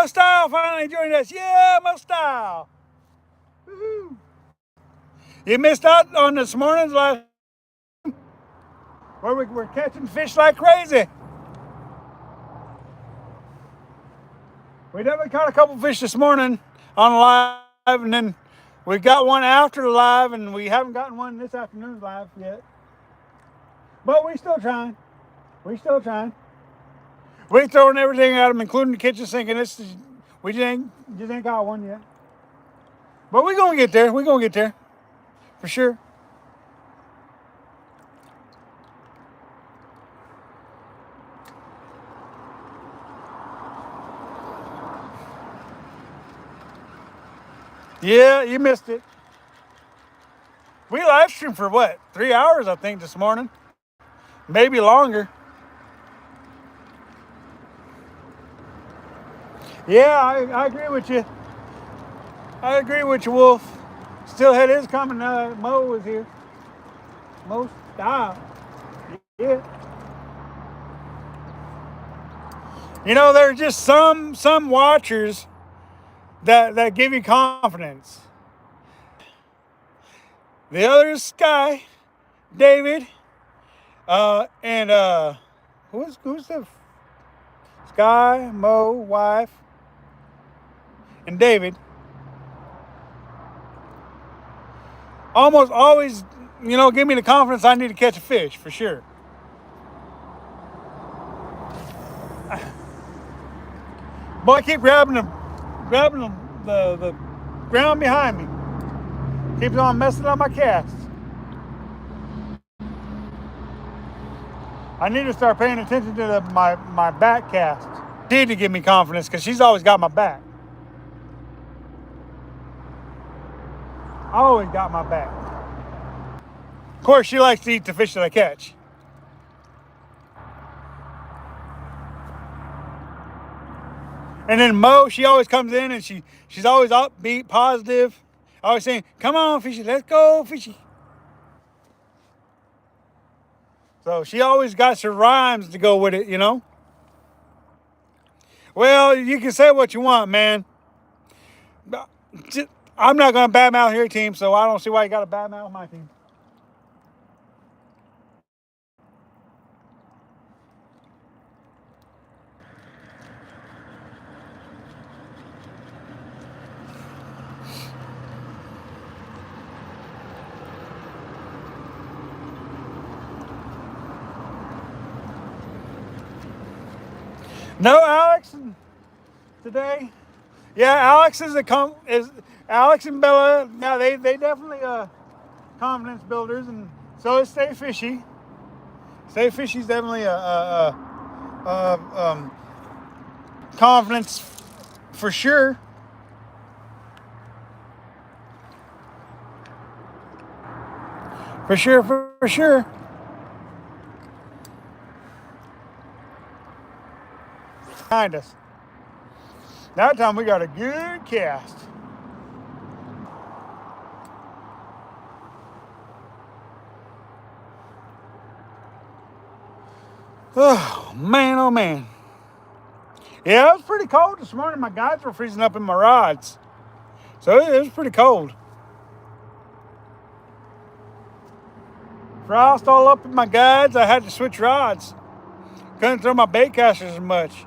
Mo Style finally joined us. Yeah, Mo Style. Woo-hoo. You missed out on this morning's live where we were catching fish like crazy. We definitely caught a couple fish this morning on live, and then we got one after the live, and we haven't gotten one this afternoon's live yet. But we still trying. We still trying. We throwing everything at them, including the kitchen sink, and we just ain't got one yet. But we're gonna get there. We're gonna get there for sure. Yeah, you missed it. We live streamed for what, 3 hours, I think, this morning. Maybe longer. Yeah, I agree with you. I agree with you, Wolf. Steelhead is coming. Mo is here. Mo Style. Yeah. You know, there's just some watchers that give you confidence. The other is Sky, David, and who's the Sky, Mo, wife, and David. Almost always, give me the confidence I need to catch a fish for sure. Boy, I keep grabbing the ground behind me. Keeps on messing up my casts. I need to start paying attention to my back cast. She need to give me confidence because she's always got my back. Always got my back. Of course, she likes to eat the fish that I catch. And then Mo, she always comes in and she's always upbeat, positive, always saying, "Come on, fishy, let's go, fishy." So she always got her rhymes to go with it, Well, you can say what you want, man. I'm not going to badmouth your team, so I don't see why you got to badmouth my team. No Alex today. Yeah, Alex is Alex and Bella. Yeah, they definitely confidence builders, and so is Stay Fishy. Stay Fishy's definitely a confidence for sure. For sure, for sure. Behind us. That time we got a good cast. Oh man, oh man. Yeah, it was pretty cold this morning. My guides were freezing up in my rods. So it was pretty cold. Frost all up in my guides. I had to switch rods. Couldn't throw my bait casters as much.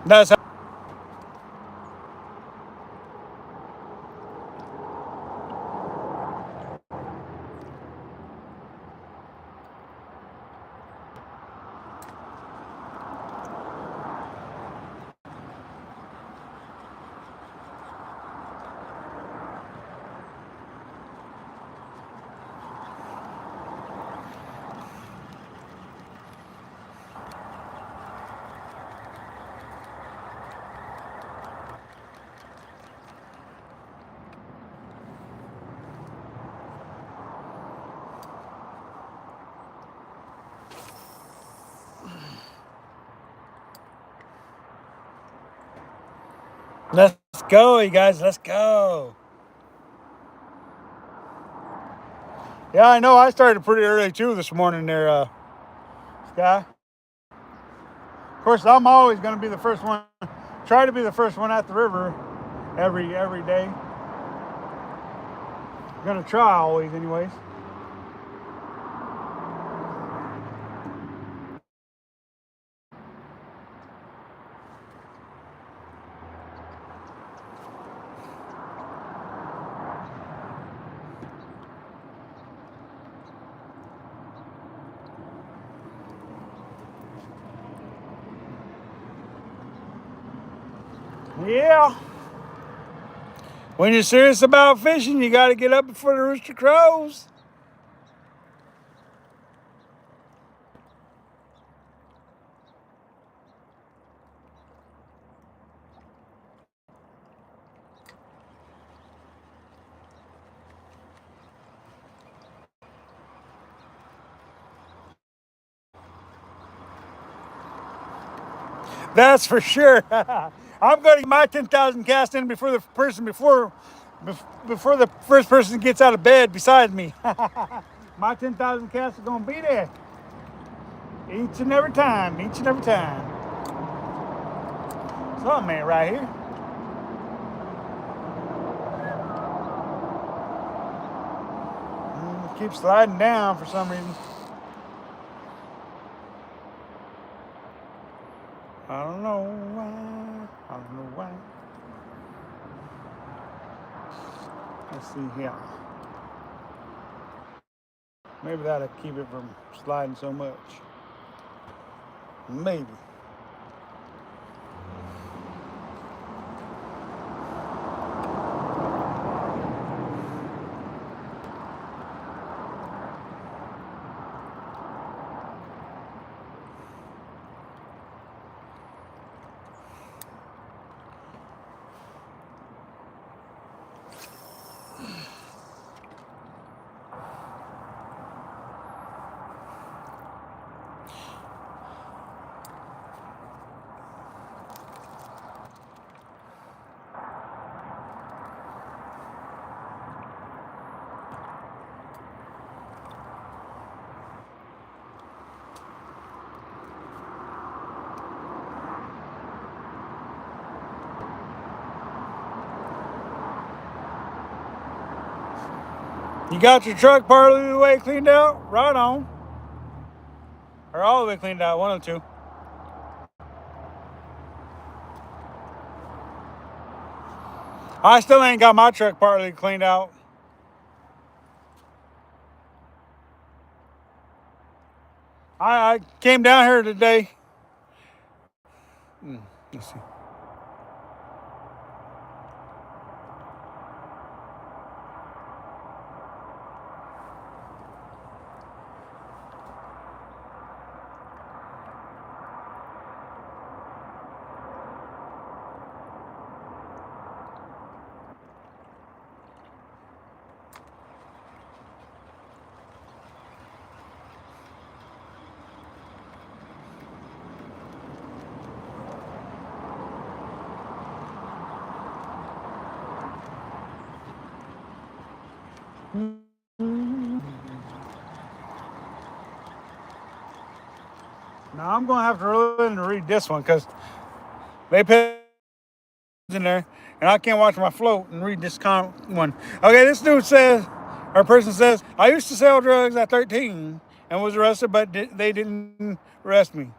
That's how. Let's go, you guys. Let's go. Yeah, I know. I started pretty early too this morning there, Sky. Of course, I'm always going to be the first one. Try to be the first one at the river every day. Gonna try always, anyways. Yeah. When you're serious about fishing, you got to get up before the rooster crows. That's for sure. I'm going to get my 10,000 cast in before before the first person gets out of bed beside me. My 10,000 casts are going to be there each and every time. Each and every time. Something ain't right here. Keep sliding down for some reason. I don't know why. I don't know why. Let's see here. Maybe that'll keep it from sliding so much. Maybe. You got your truck part of the way cleaned out? Right on. Or all the way cleaned out, one of the two. I still ain't got my truck partly cleaned out. I came down here today. Let's see. Now I'm gonna have to roll in and read this one because they put in there, and I can't watch my float and read this one. Okay, this dude says, or person says, I used to sell drugs at 13 and was arrested, but they didn't arrest me.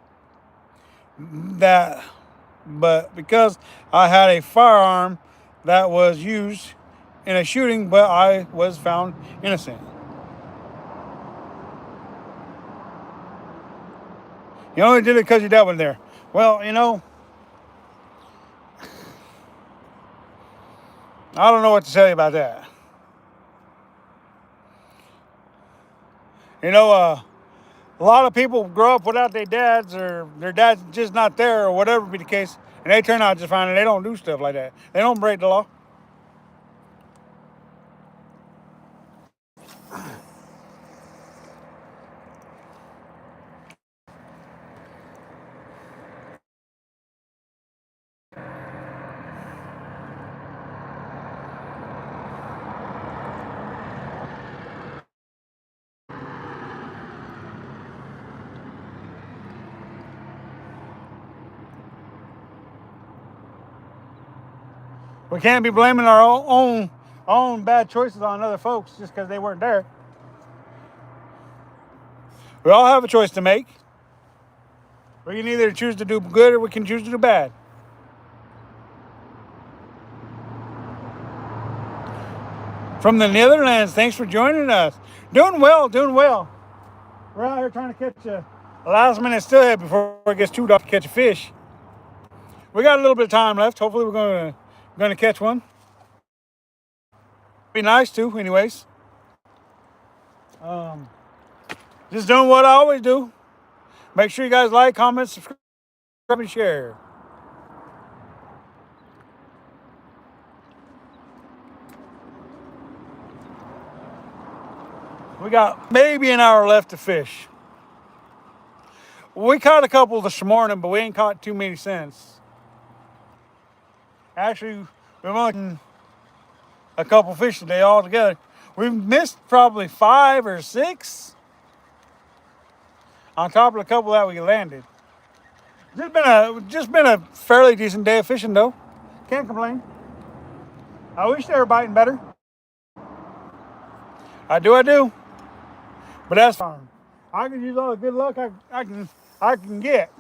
That, but because I had a firearm that was used in a shooting, but I was found innocent. You only did it because your dad was there. Well, I don't know what to tell you about that. A lot of people grow up without their dads, or their dad's just not there, or whatever be the case, and they turn out just fine, and they don't do stuff like that. They don't break the law. We can't be blaming our own bad choices on other folks just because they weren't there. We all have a choice to make. We can either choose to do good or we can choose to do bad. From the Netherlands, thanks for joining us. Doing well, doing well. We're out here trying to catch a last minute steelhead before it gets too dark to catch a fish. We got a little bit of time left. Hopefully we're gonna catch one. Be nice to, anyways. Just doing what I always do. Make sure you guys like, comment, subscribe, and share. We got maybe an hour left to fish. We caught a couple this morning, but we ain't caught too many since. Actually, we've only caught a couple fish today altogether. We've missed probably 5 or 6 on top of a couple that we landed. Just been a fairly decent day of fishing though. Can't complain. I wish they were biting better. I do. But that's fine. I can use all the good luck I can get.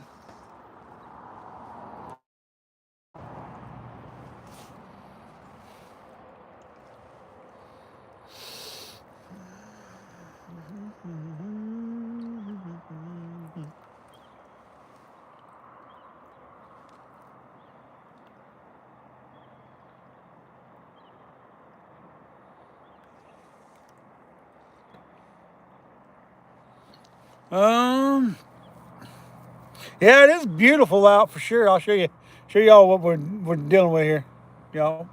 Yeah, it is beautiful out for sure. I'll show y'all what we're dealing with here, y'all.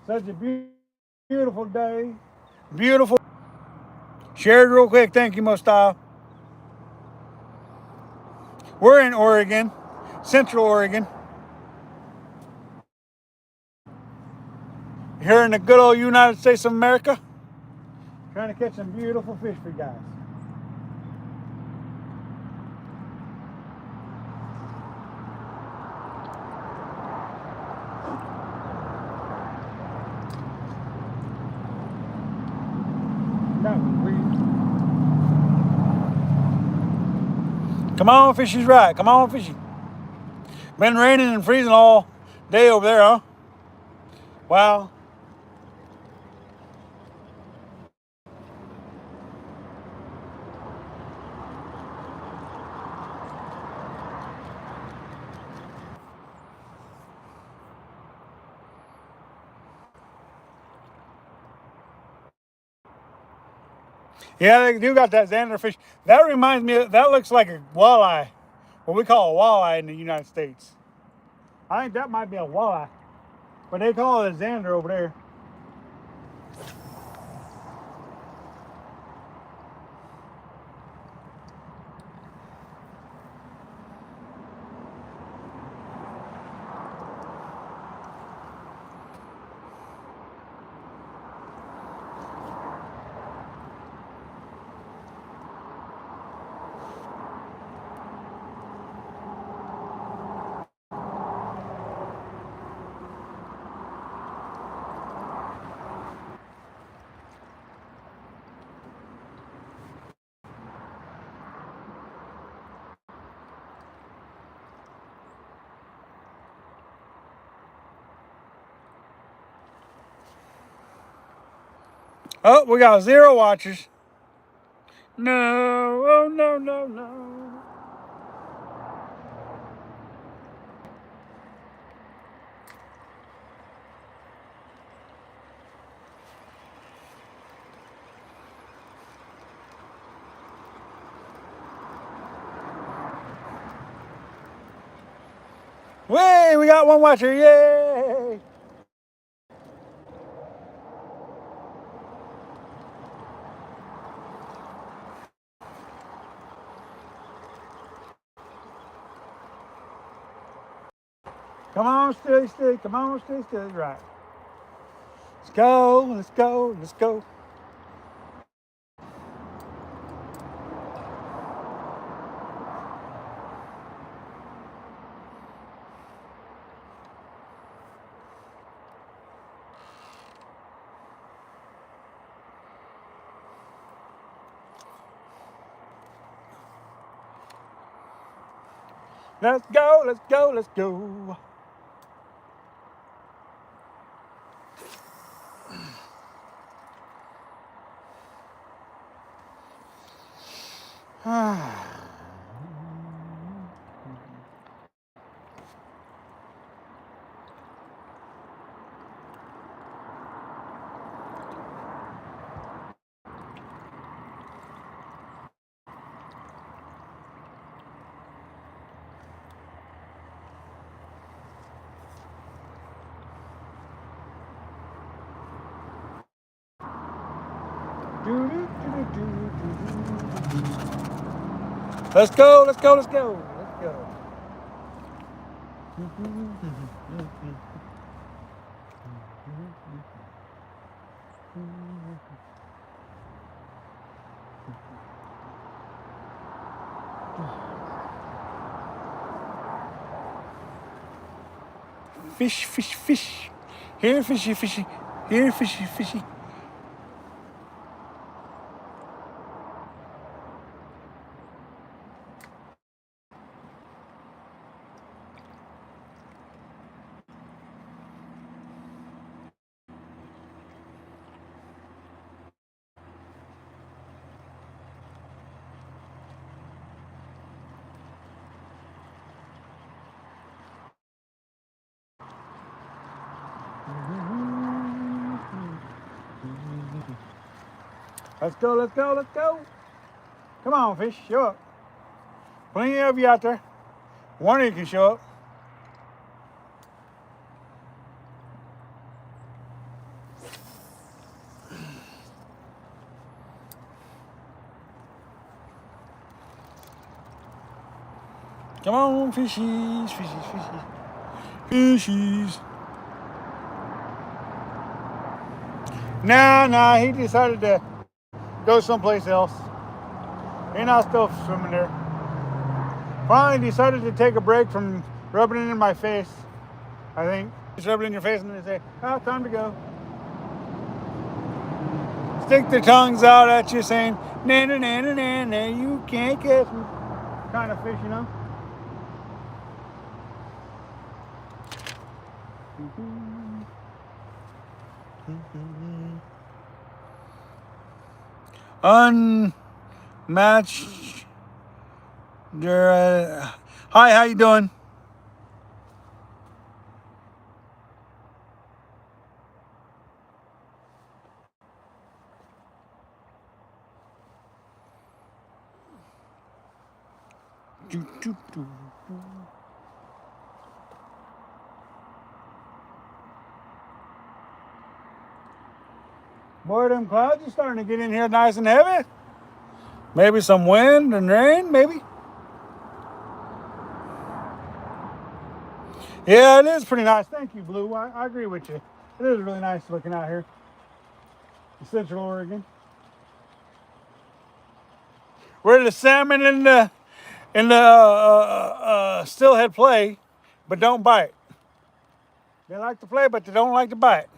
Such a beautiful day. Beautiful. Share it real quick. Thank you, Mostyle. We're in Oregon, Central Oregon. Here in the good old United States of America. Trying to catch some beautiful fish for you guys. Come on, fishy's right. Come on, fishy. Been raining and freezing all day over there, huh? Wow. Yeah, they do got that Xander fish. That reminds me, that looks like a walleye. What we call a walleye in the United States. I think that might be a walleye. But they call it a Xander over there. Oh, we got 0 watchers. No, oh no. Way, we got 1 watcher, yay! Come on, stay. Come on, stay. Right. Let's go. Let's go, let's go, let's go. Let's go, let's go, let's go, let's go. Fish, fish, fish. Here, fishy, fishy. Here, fishy, fishy. Let's go, let's go, let's go. Come on, fish, show up. Plenty of you out there. One of you can show up. Come on, fishies, fishies, fishies. Fishies. Nah, he decided to go someplace else. He's not still swimming there. Finally decided to take a break from rubbing it in my face, I think. Just rub it in your face and then they say, oh, time to go. Stick their tongues out at you saying, na na na na na na, you can't catch me. Kind of fish, you know? Unmatched. Hi, how you doing? Boy, them clouds are starting to get in here nice and heavy. Maybe some wind and rain, maybe. Yeah, it is pretty nice. Thank you, Blue. I agree with you. It is really nice looking out here in Central Oregon. Where the salmon and the steelhead play, but don't bite. They like to play, but they don't like to bite.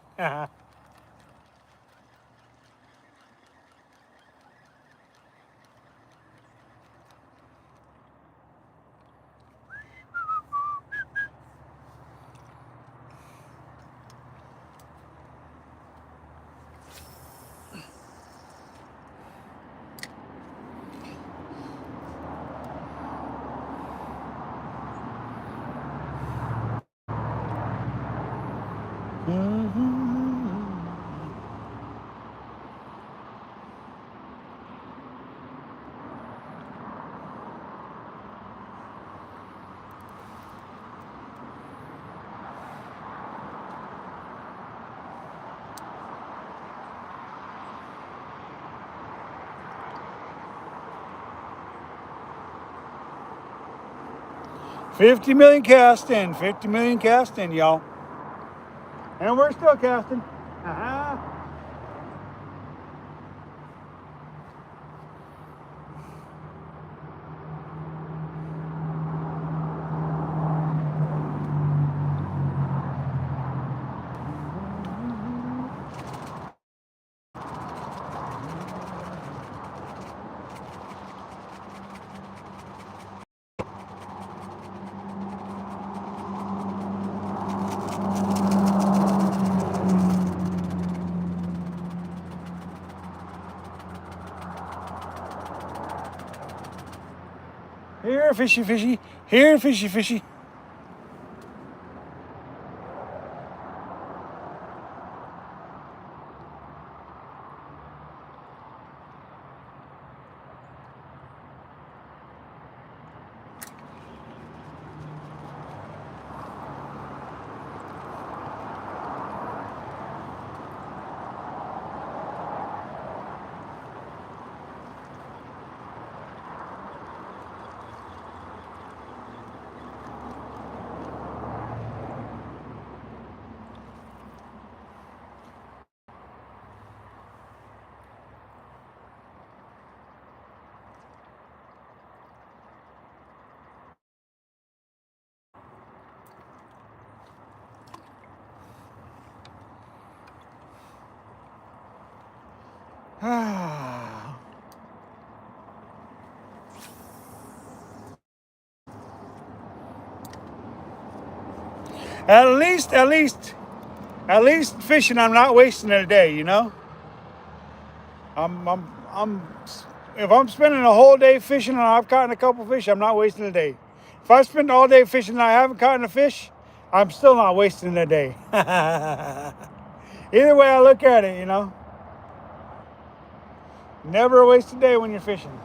50 million cast in, 50 million cast in, y'all. And we're still casting. Uh-huh. fishy, fishy. Here, fishy, fishy. At least fishing, I'm not wasting a day, you know? I'm if I'm spending a whole day fishing and I've caught a couple fish, I'm not wasting a day. If I spend all day fishing and I haven't caught a fish, I'm still not wasting a day. Either way I look at it, you know? Never a waste a day when you're fishing.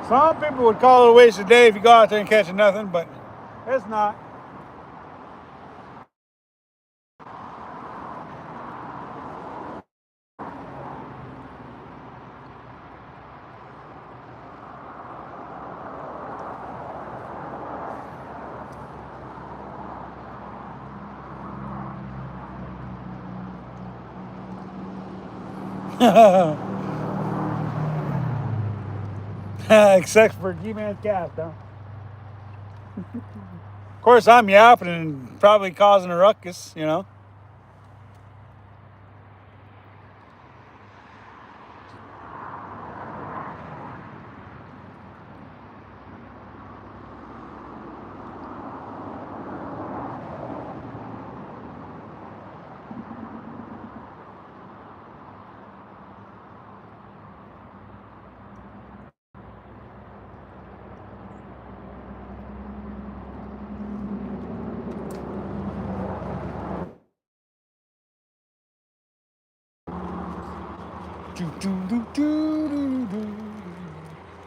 Some people would call it a waste of a day if you go out there and catch nothing, but it's not. Except for G-Man's cast, huh? Of course, I'm yapping and probably causing a ruckus, you know?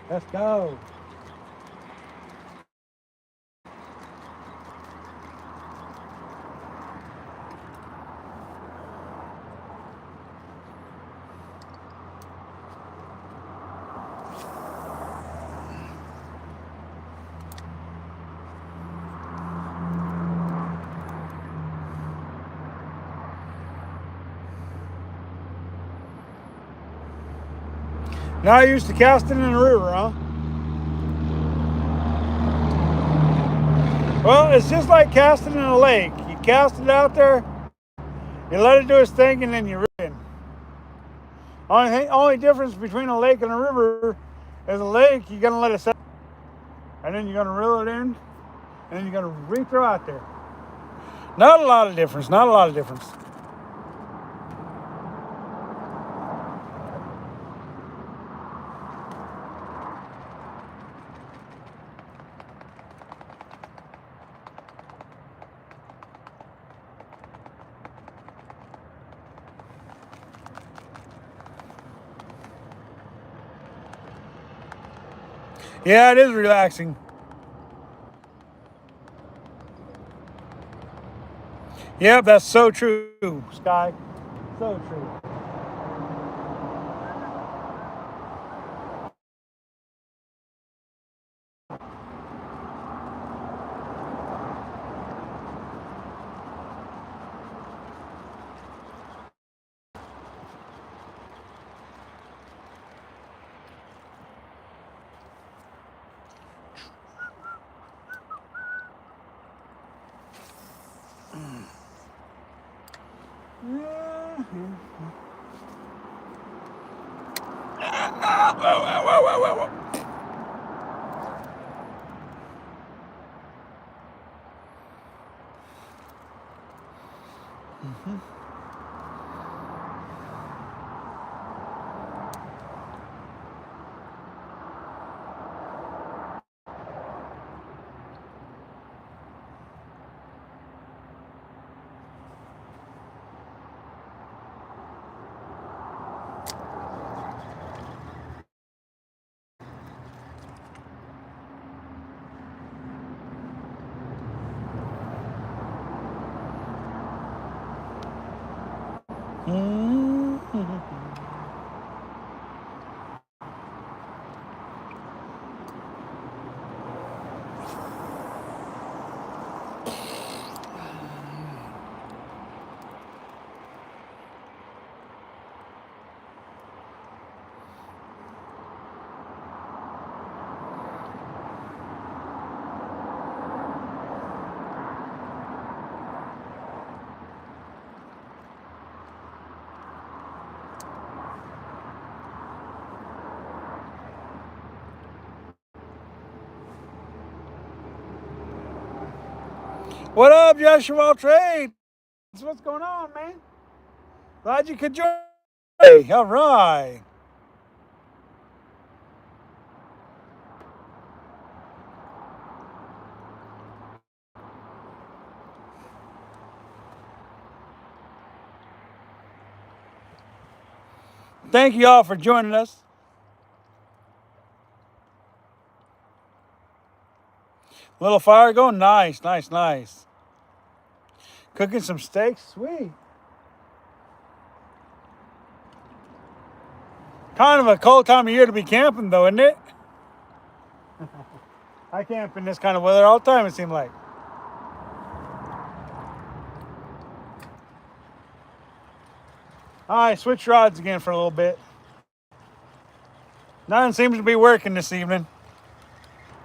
Let's go. Now I used to casting in the river, huh? Well, it's just like casting in a lake. You cast it out there, you let it do its thing, and then you reel it in. Only difference between a lake and a river is a lake, you're going to let it set, and then you're going to reel it in, and then you're going to re-throw out there. Not a lot of difference, not a lot of difference. Yeah, it is relaxing. Yep, that's so true, Sky. So true. What up, Joshua Trades? What's going on, man? Glad you could join. Hey, all right. Thank you all for joining us. Little fire going. Nice, nice, nice. Cooking some steaks. Sweet. Kind of a cold time of year to be camping, though, isn't it? I camp in this kind of weather all the time, it seems like. All right, switch rods again for a little bit. Nothing seems to be working this evening.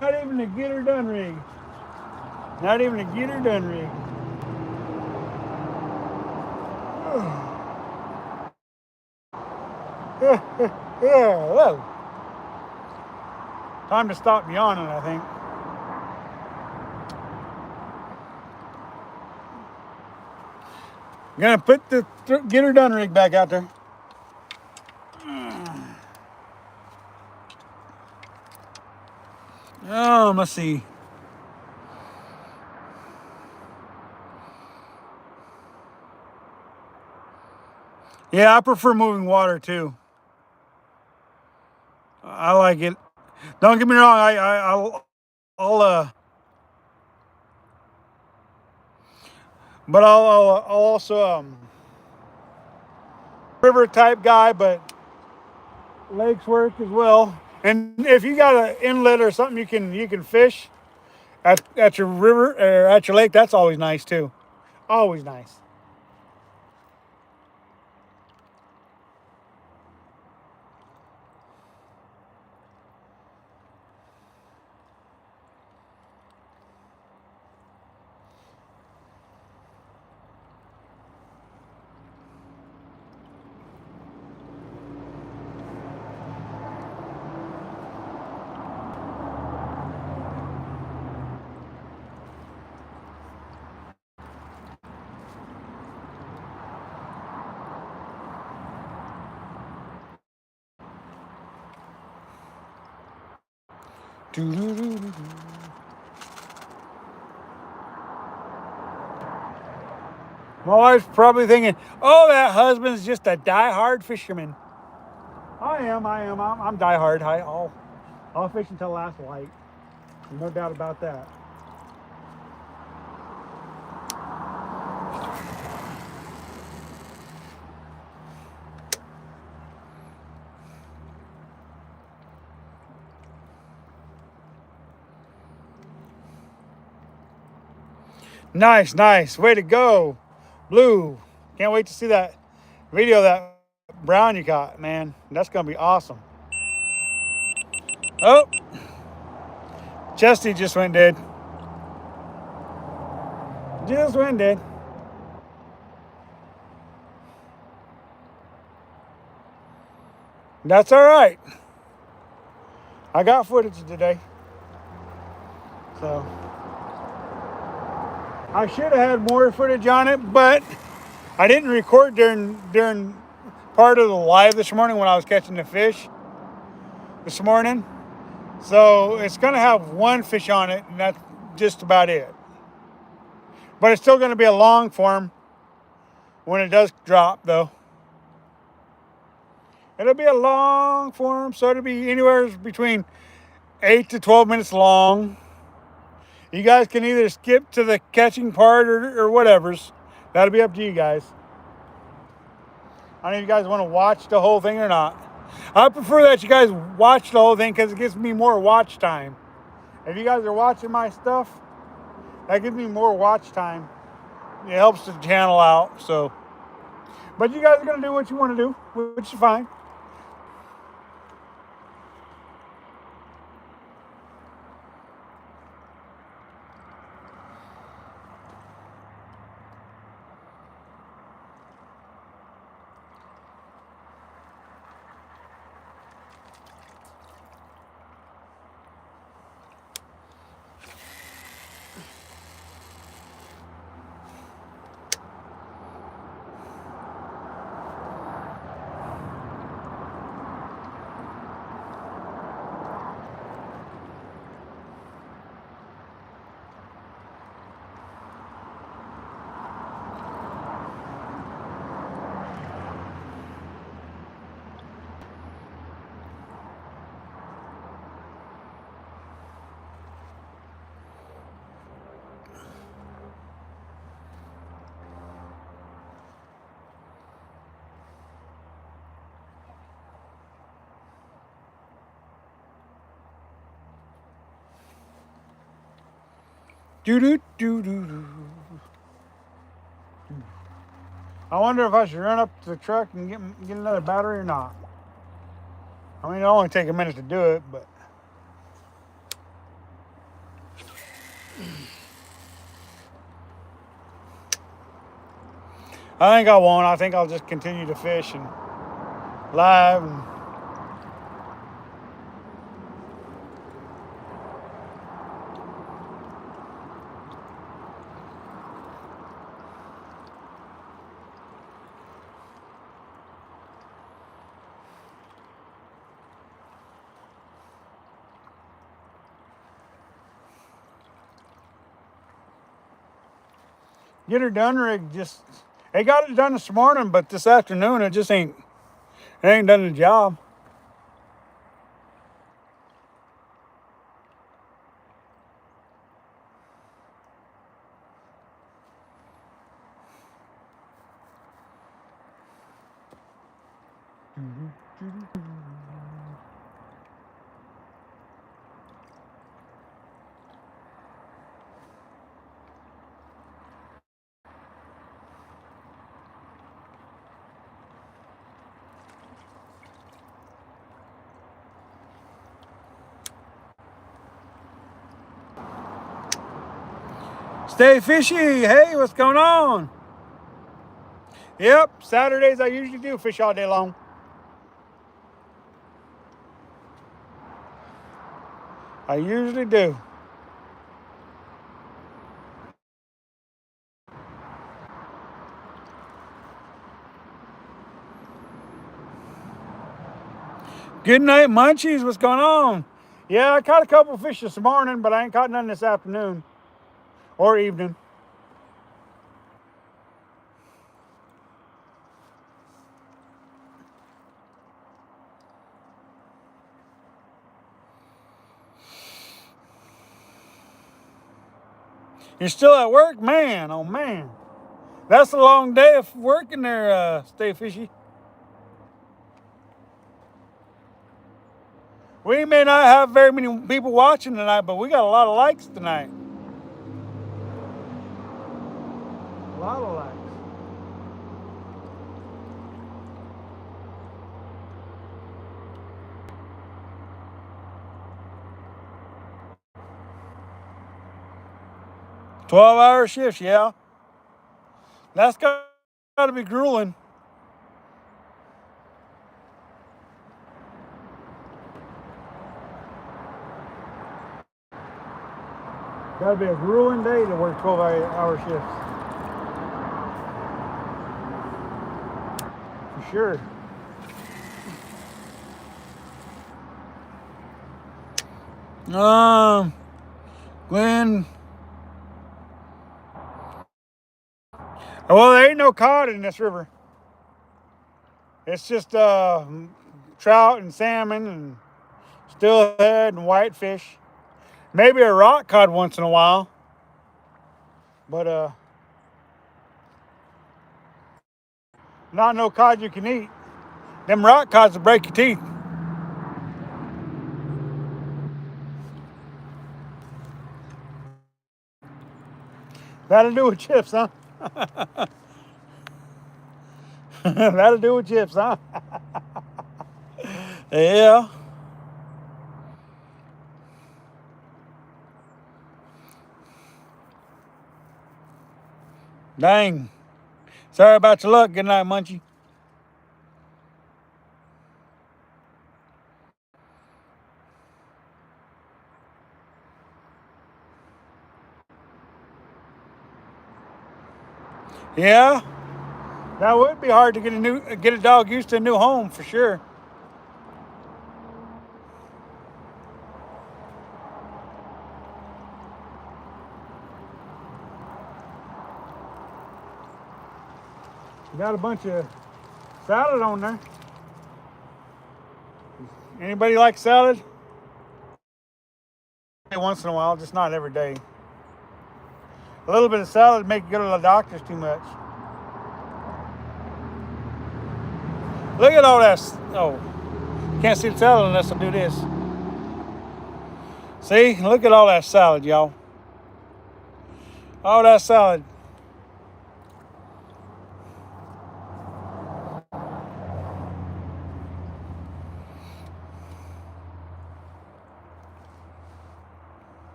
Not even a get her done rig. Not even a get her done rig. Whoa. Time to stop yawning, I think. I'm gonna put the get her done rig back out there. Let's see. Yeah, I prefer moving water too. I like it. Don't get me wrong. I'll but I'll also river type guy, but lakes work as well. And if you got an inlet or something you can fish at your river or at your lake, that's always nice too. Always nice. My wife's probably thinking, "Oh, that husband's just a die-hard fisherman." I am. I'm die-hard. I'll fish until last light. No doubt about that. Nice, nice. Way to go, Blue. Can't wait to see that video of that brown you got, man. That's gonna be awesome. Oh, Chesty just went dead. Just went dead. That's all right. I got footage today, so I should have had more footage on it, but I didn't record during part of the live this morning when I was catching the fish this morning. So it's gonna have one fish on it, and that's just about it. But it's still gonna be a long form when it does drop, though. It'll be a long form, so it'll be anywhere between 8 to 12 minutes long. You guys can either skip to the catching part or whatever's. That'll be up to you guys. I don't know if you guys want to watch the whole thing or not. I prefer that you guys watch the whole thing because it gives me more watch time. If you guys are watching my stuff, that gives me more watch time. It helps the channel out. So, but you guys are gonna do what you want to do, which is fine. Do do do do do. I wonder if I should run up to the truck and get another battery or not. I mean, it'll only take a minute to do it, but I think I won't. I think I'll just continue to fish and live and get her done rig. Just they got it done this morning, but this afternoon it just ain't done the job. Stay fishy. Hey, what's going on? Yep, Saturdays I usually do fish all day long. I usually do. Good night, munchies. What's going on? Yeah, I caught a couple fish this morning, but I ain't caught none this afternoon or evening. You're still at work? Man, oh man. That's a long day of working there, Stay Fishy. We may not have very many people watching tonight, but we got a lot of likes tonight. A lot of likes. "12-hour shifts, yeah. That's got to be grueling. Got to be a grueling day to work 12-hour shifts. For sure. Glenn. Well, there ain't no cod in this river. It's just trout and salmon and steelhead and whitefish. Maybe a rock cod once in a while. But Not no cod you can eat. Them rock cods will break your teeth. That'll do with chips, huh? That'll do with chips, huh? Yeah. Dang. Sorry about your luck. Good night, Munchie. Yeah. That would be hard to get a dog used to a new home for sure. You got a bunch of salad on there. Anybody like salad? Once in a while, just not every day. A little bit of salad make you go to the doctors too much. Look at all that. Oh, can't see the salad unless I do this. See, look at all that salad, y'all. All that salad.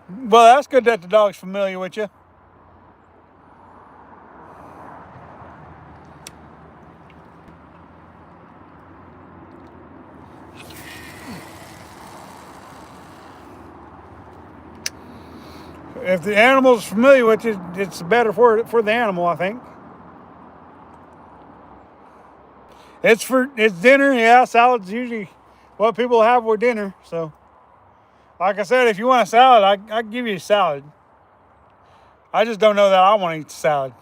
Well, that's good that the dog's familiar with you. If the animal's familiar with you, it's better for the animal, I think. It's dinner, yeah. Salad's usually what people have with dinner. So, like I said, if you want a salad, I give you a salad. I just don't know that I want to eat the salad.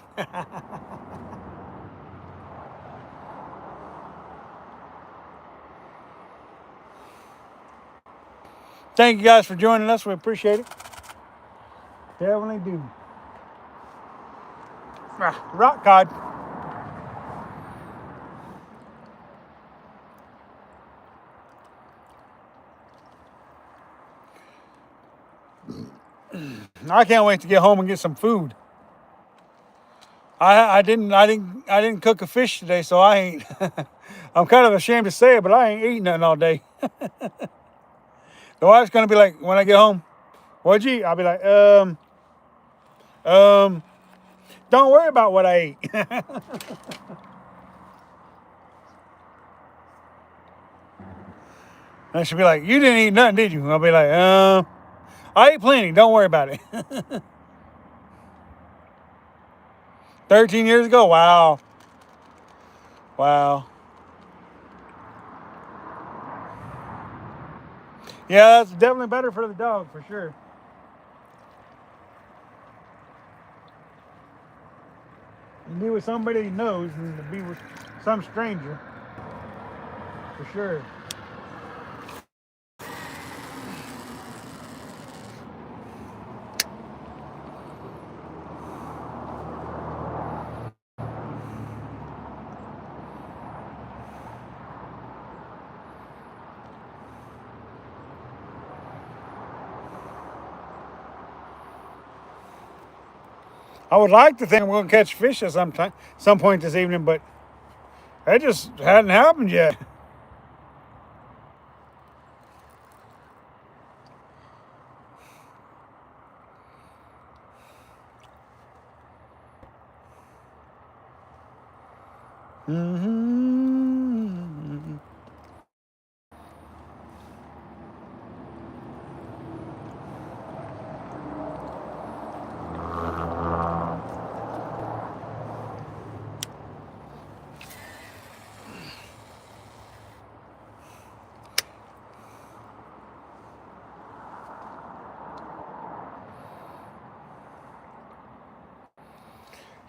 Thank you guys for joining us. We appreciate it. Definitely do. Rock cod. I can't wait to get home and get some food. I didn't cook a fish today, so I ain't. I'm kind of ashamed to say it, but I ain't eating nothing all day. The wife's gonna be like, when I get home, what'd you eat? I'll be like, don't worry about what I ate. And she'll be like, you didn't eat nothing, did you? I'll be like, I ate plenty. Don't worry about it. 13 years ago? Wow. Wow. Yeah, that's definitely better for the dog, for sure. To be with somebody he knows and to be with some stranger, for sure. I would like to think I'm going to catch fish at some point this evening, but that just hadn't happened yet. Mm-hmm.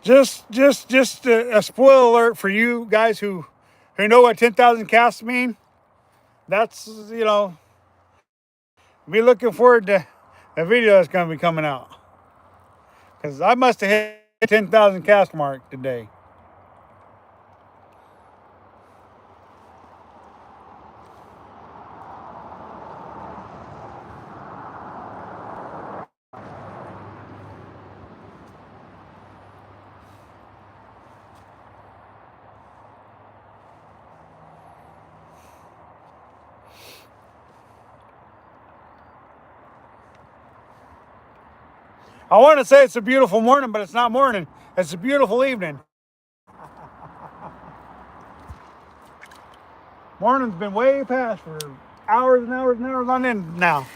Just a spoiler alert for you guys who know what 10,000 casts mean. That's, be looking forward to a video that's going to be coming out. Because I must have hit 10,000 cast mark today. I want to say it's a beautiful morning, but it's not morning. It's a beautiful evening. Morning's been way past for hours and hours and hours on end now.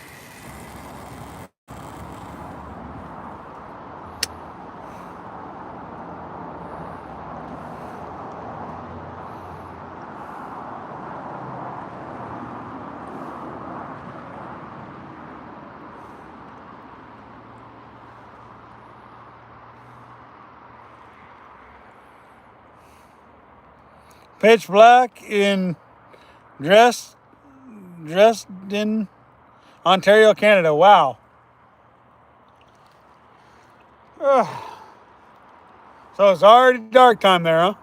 Pitch black in Dresden, Ontario, Canada. Wow. Ugh. So it's already dark time there, huh?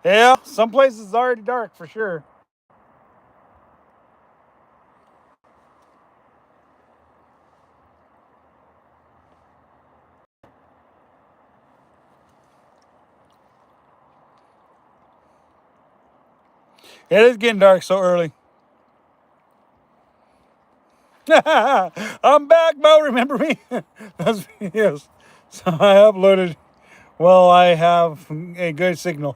Yeah, some places it's already dark for sure. It is getting dark so early. I'm back, Mo. Remember me? Those videos. So I uploaded. Well, I have a good signal.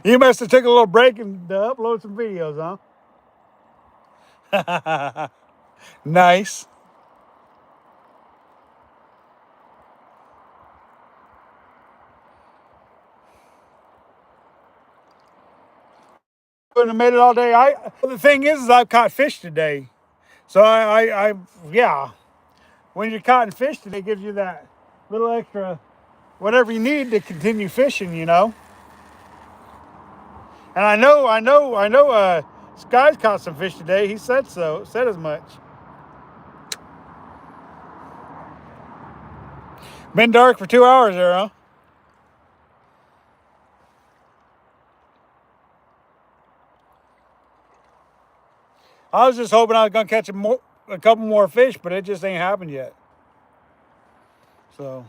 You must have took a little break and upload some videos, huh? Nice. Couldn't have made it all day. The thing is I've caught fish today. So yeah. When you're caught fish today, it gives you that little extra whatever you need to continue fishing, you know. And I know Sky's caught some fish today. He said so, said as much. Been dark for 2 hours there, huh? I was just hoping I was gonna catch a couple more fish, but it just ain't happened yet. So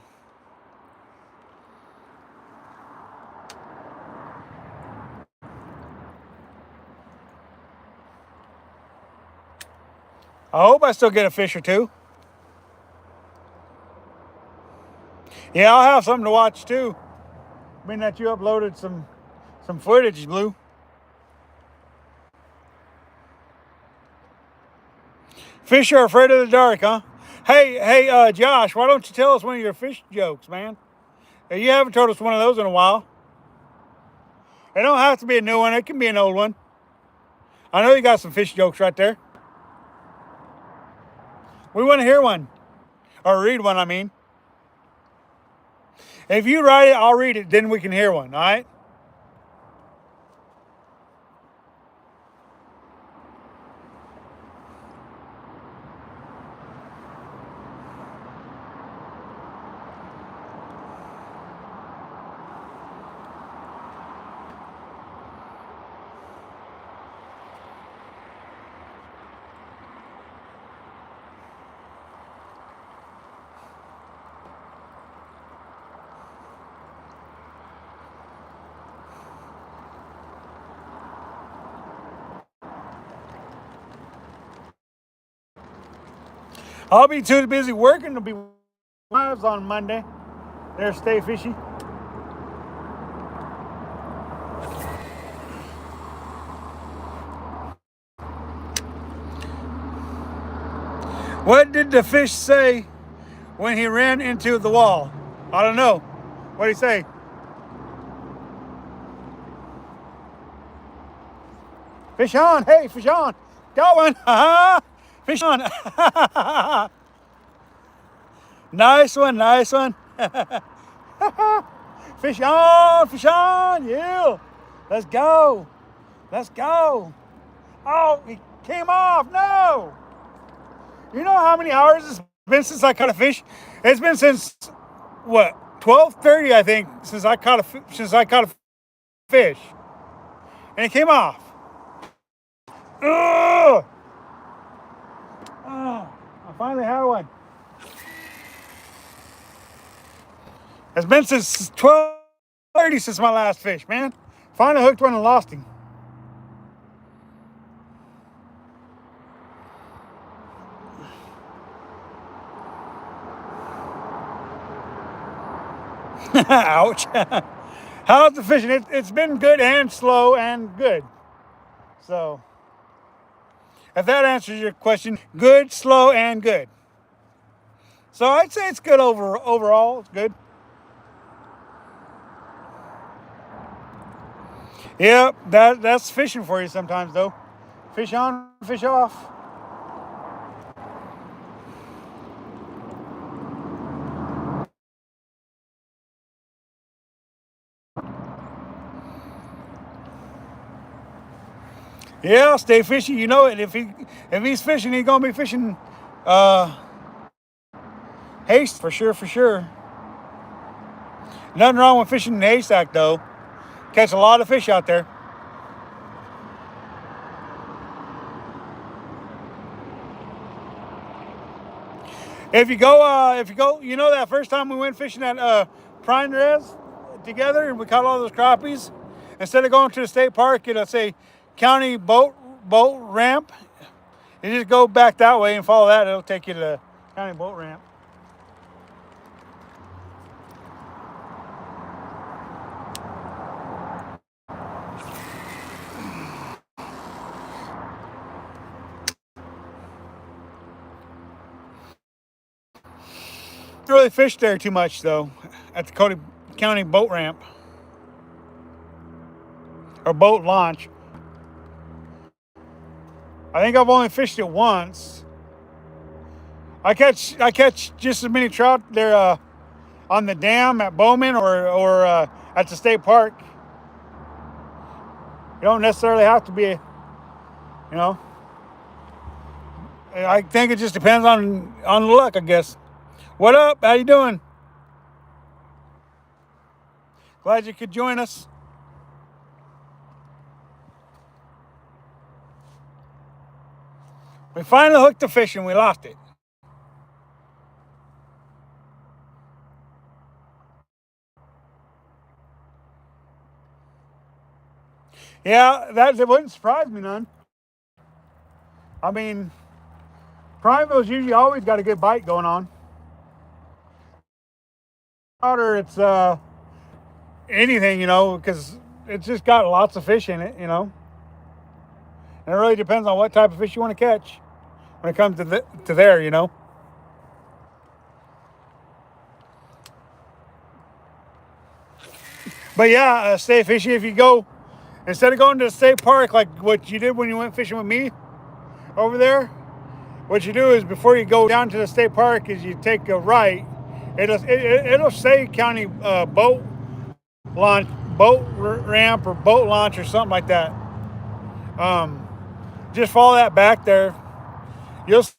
I hope I still get a fish or two. Yeah, I'll have something to watch too. Being that you uploaded some footage, Blue. Fish are afraid of the dark, huh? Hey, Josh, why don't you tell us one of your fish jokes, man? You haven't told us one of those in a while. It don't have to be a new one. It can be an old one. I know you got some fish jokes right there. We want to hear one. Or read one, I mean. If you write it, I'll read it. Then we can hear one, all right? I'll be too busy working to be lives on Monday. There, stay fishy. What did the fish say when he ran into the wall? I don't know. What did he say? Fish on. Hey, fish on. Got one. Fish on. Nice one. Nice one. fish on, yeah. Let's go. Let's go. Oh, he came off. No. You know how many hours it's been since I caught a fish? It's been since what 12:30, I think, since I caught a fish, and it came off. Ugh! Oh, I finally had one. It's been since 12:30 since my last fish, man. Finally hooked one and lost him. Ouch. How's the fishing? It's been good and slow and good. So, if that answers your question, good, slow, and good. So I'd say it's good overall. It's good. Yep, that's fishing for you sometimes though. Fish on, fish off. Yeah, stay fishing. You know it. If he's fishing, he's gonna be fishing haste for sure, for sure. Nothing wrong with fishing in haystack though. Catch a lot of fish out there. If you go, you know that first time we went fishing at Prime Res together and we caught all those crappies. Instead of going to the state park, it'll say county boat ramp. You just go back that way and follow that. It'll take you to the county boat ramp. Don't really fish there too much though, at the county boat ramp or boat launch. I think I've only fished it once. I catch just as many trout there on the dam at Bowman or at the state park. You don't necessarily have to be, you know. I think it just depends on the luck, I guess. What up? How you doing? Glad you could join us. We finally hooked the fish and we lost it. Yeah, that wouldn't surprise me none. I mean, Primeville's usually always got a good bite going on. Water, it's anything, you know, because it's just got lots of fish in it, you know. And it really depends on what type of fish you want to catch when it comes to there, you know. But yeah, stay fishing. If you go, instead of going to the state park like what you did when you went fishing with me over there, what you do is before you go down to the state park is you take a right. It'll say county boat ramp or boat launch or something like that. Just follow that back there. You'll see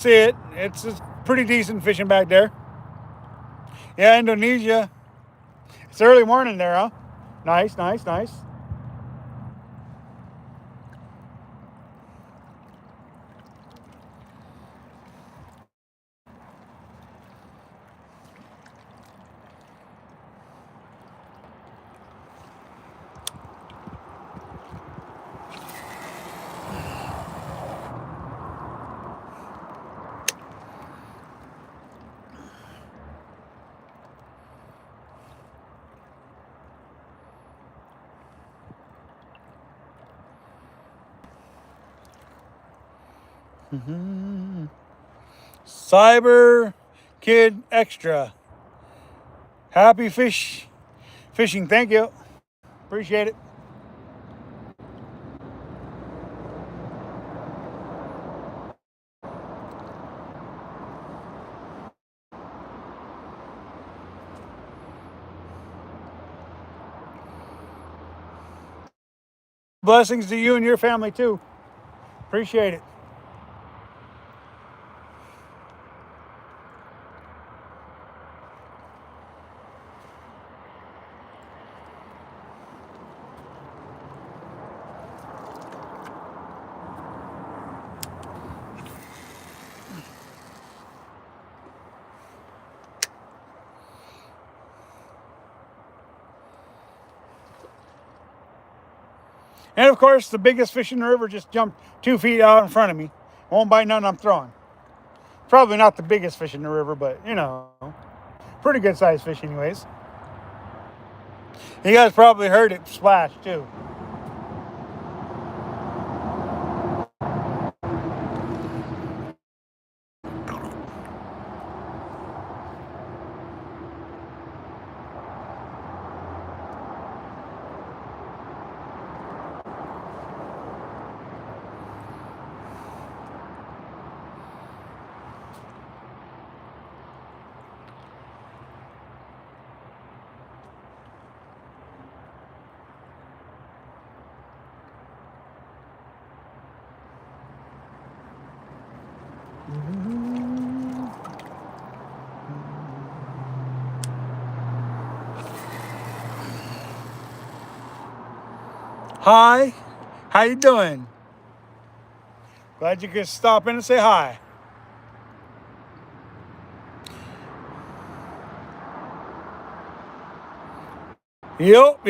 it. It's pretty decent fishing back there. Yeah, Indonesia. It's early morning there, huh? Nice, nice, nice. Cyber Kid Extra. Happy fishing. Thank you. Appreciate it. Blessings to you and your family too. Appreciate it. And of course, the biggest fish in the river just jumped 2 feet out in front of me. Won't bite none I'm throwing. Probably not the biggest fish in the river, but you know, pretty good sized fish, anyways. You guys probably heard it splash too. Hi, how you doing? Glad you could stop in and say hi. Yep.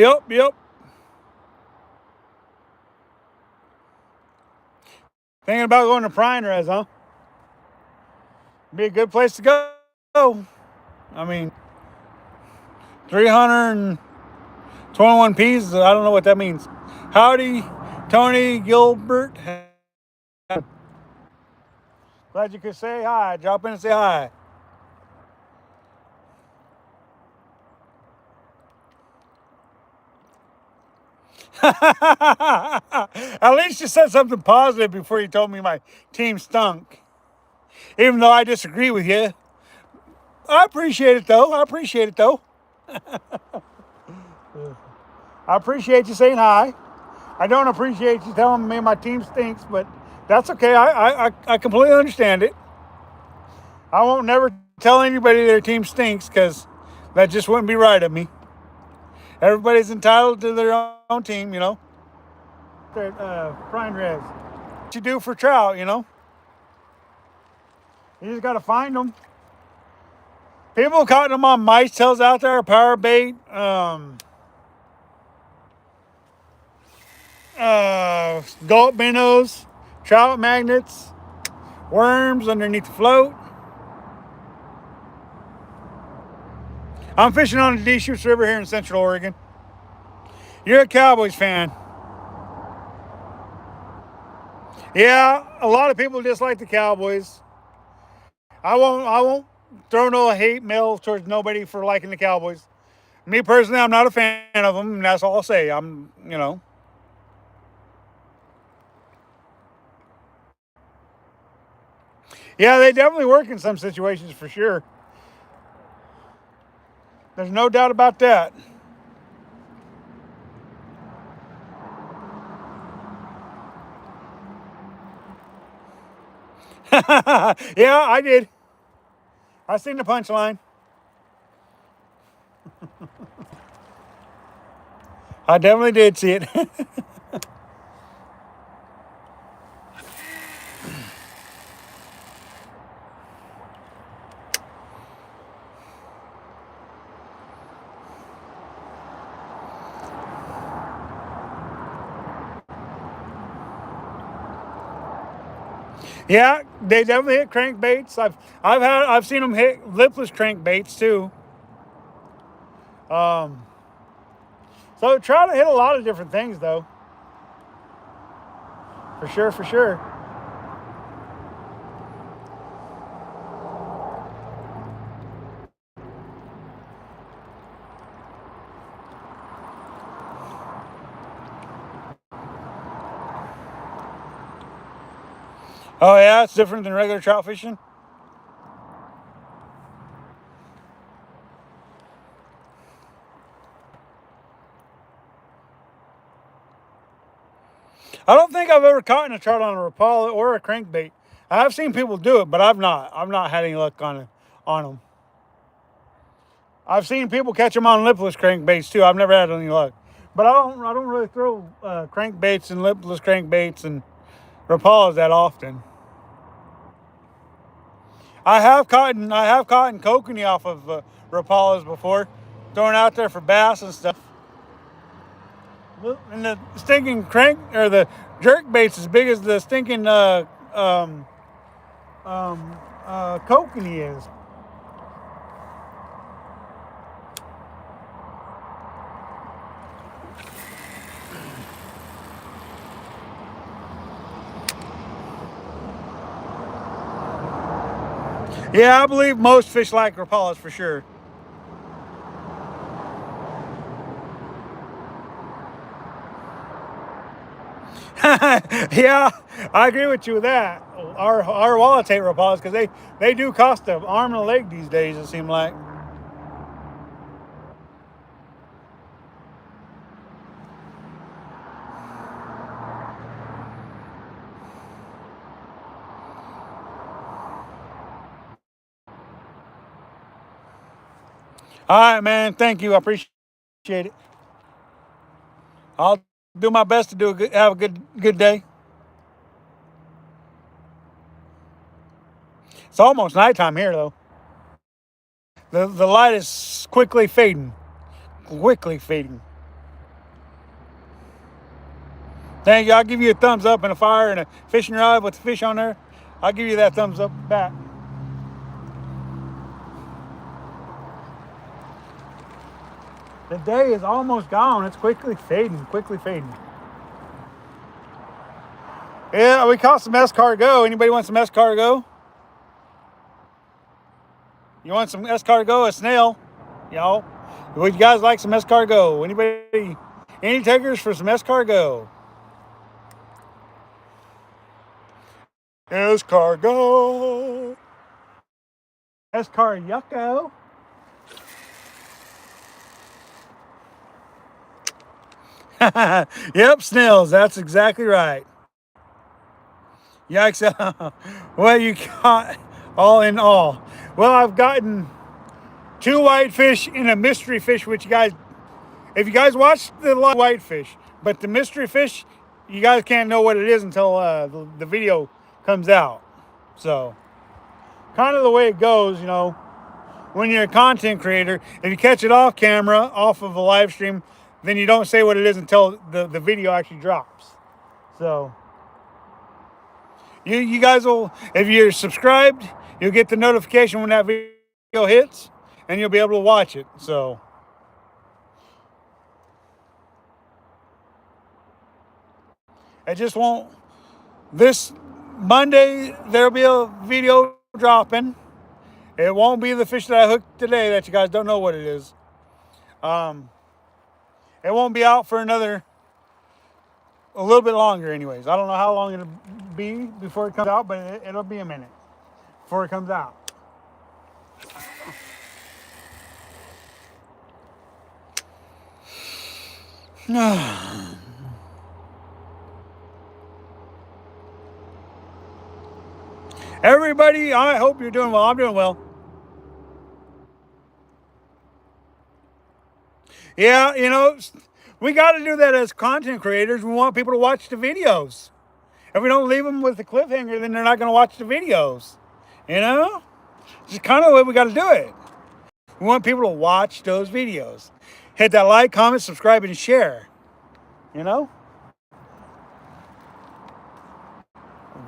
Thinking about going to Pine Res, huh? Be a good place to go. I mean, 321 P's, I don't know what that means. Howdy, Tony Gilbert. Glad you could say hi. Drop in and say hi. At least you said something positive before you told me my team stunk. Even though I disagree with you. I appreciate it though. I appreciate you saying hi. I don't appreciate you telling me my team stinks, but that's okay. I completely understand it. I won't never tell anybody their team stinks because that just wouldn't be right of me. Everybody's entitled to their own team, you know. Prime res. What you do for trout, you know. You just got to find them. People caught them on mice tails out there, power bait, gulp minnows, trout magnets, worms underneath the float. I'm fishing on the Deschutes River here in Central Oregon. You're a Cowboys fan. Yeah, a lot of people dislike the Cowboys. I won't throw no hate mail towards nobody for liking the Cowboys. Me personally, I'm not a fan of them, and that's all I'll say. You know. Yeah, they definitely work in some situations for sure. There's no doubt about that. Yeah, I did. I seen the punchline. I definitely did see it. Yeah, they definitely hit crankbaits. I've seen them hit lipless crankbaits too. Um, so try to hit a lot of different things though. For sure. Oh yeah, it's different than regular trout fishing. I don't think I've ever caught a trout on a Rapala or a crankbait. I've seen people do it, but I've not. I've not had any luck on them. I've seen people catch them on lipless crankbaits too. I've never had any luck. But I don't really throw crankbaits and lipless crankbaits and Rapalas that often. I have caught kokanee off of Rapalas before, throwing out there for bass and stuff. And the stinking crank or the jerk bait's as big as the stinking kokanee is. Yeah, I believe most fish like Rapalas for sure. Yeah, I agree with you with that. Our wallets hate Rapalas because they do cost an arm and a leg these days, it seems like. All right, man. Thank you. I appreciate it. I'll do my best to have a good day. It's almost nighttime here, though. The light is quickly fading. Quickly fading. Thank you. I'll give you a thumbs up and a fire and a fishing rod with the fish on there. I'll give you that thumbs up back. The day is almost gone. It's quickly fading. Quickly fading. Yeah, we caught some escargot. Anybody want some escargot? You want some escargot, a snail? You know? Would you guys like some escargot? Anybody? Any takers for some escargot? Escargot. Escaryucko. Yep, snails. That's exactly right. Yikes. Well, you caught all in all. Well, I've gotten 2 whitefish and a mystery fish, which if you guys watch the whitefish, but the mystery fish, you guys can't know what it is until the video comes out. So, kind of the way it goes, you know, when you're a content creator, if you catch it off camera, off of a live stream, then you don't say what it is until the video actually drops. So, you guys will, if you're subscribed, you'll get the notification when that video hits, and you'll be able to watch it. So, it just won't. This Monday, there'll be a video dropping. It won't be the fish that I hooked today that you guys don't know what it is. It won't be out for a little bit longer anyways. I don't know how long it'll be before it comes out, but it'll be a minute before it comes out. Everybody, I hope you're doing well. I'm doing well. Yeah, you know, we got to do that as content creators. We want people to watch the videos. If we don't leave them with the cliffhanger, then they're not going to watch the videos. You know? It's kind of the way we got to do it. We want people to watch those videos. Hit that like, comment, subscribe, and share. You know?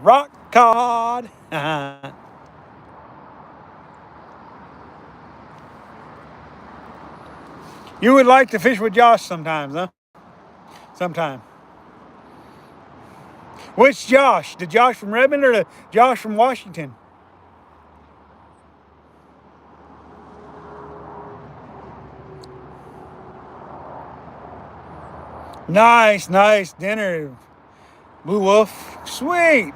Rock cod. You would like to fish with Josh sometimes, huh? Sometime. Which Josh? The Josh from Redmond or the Josh from Washington? Nice dinner. Blue Wolf. Sweet.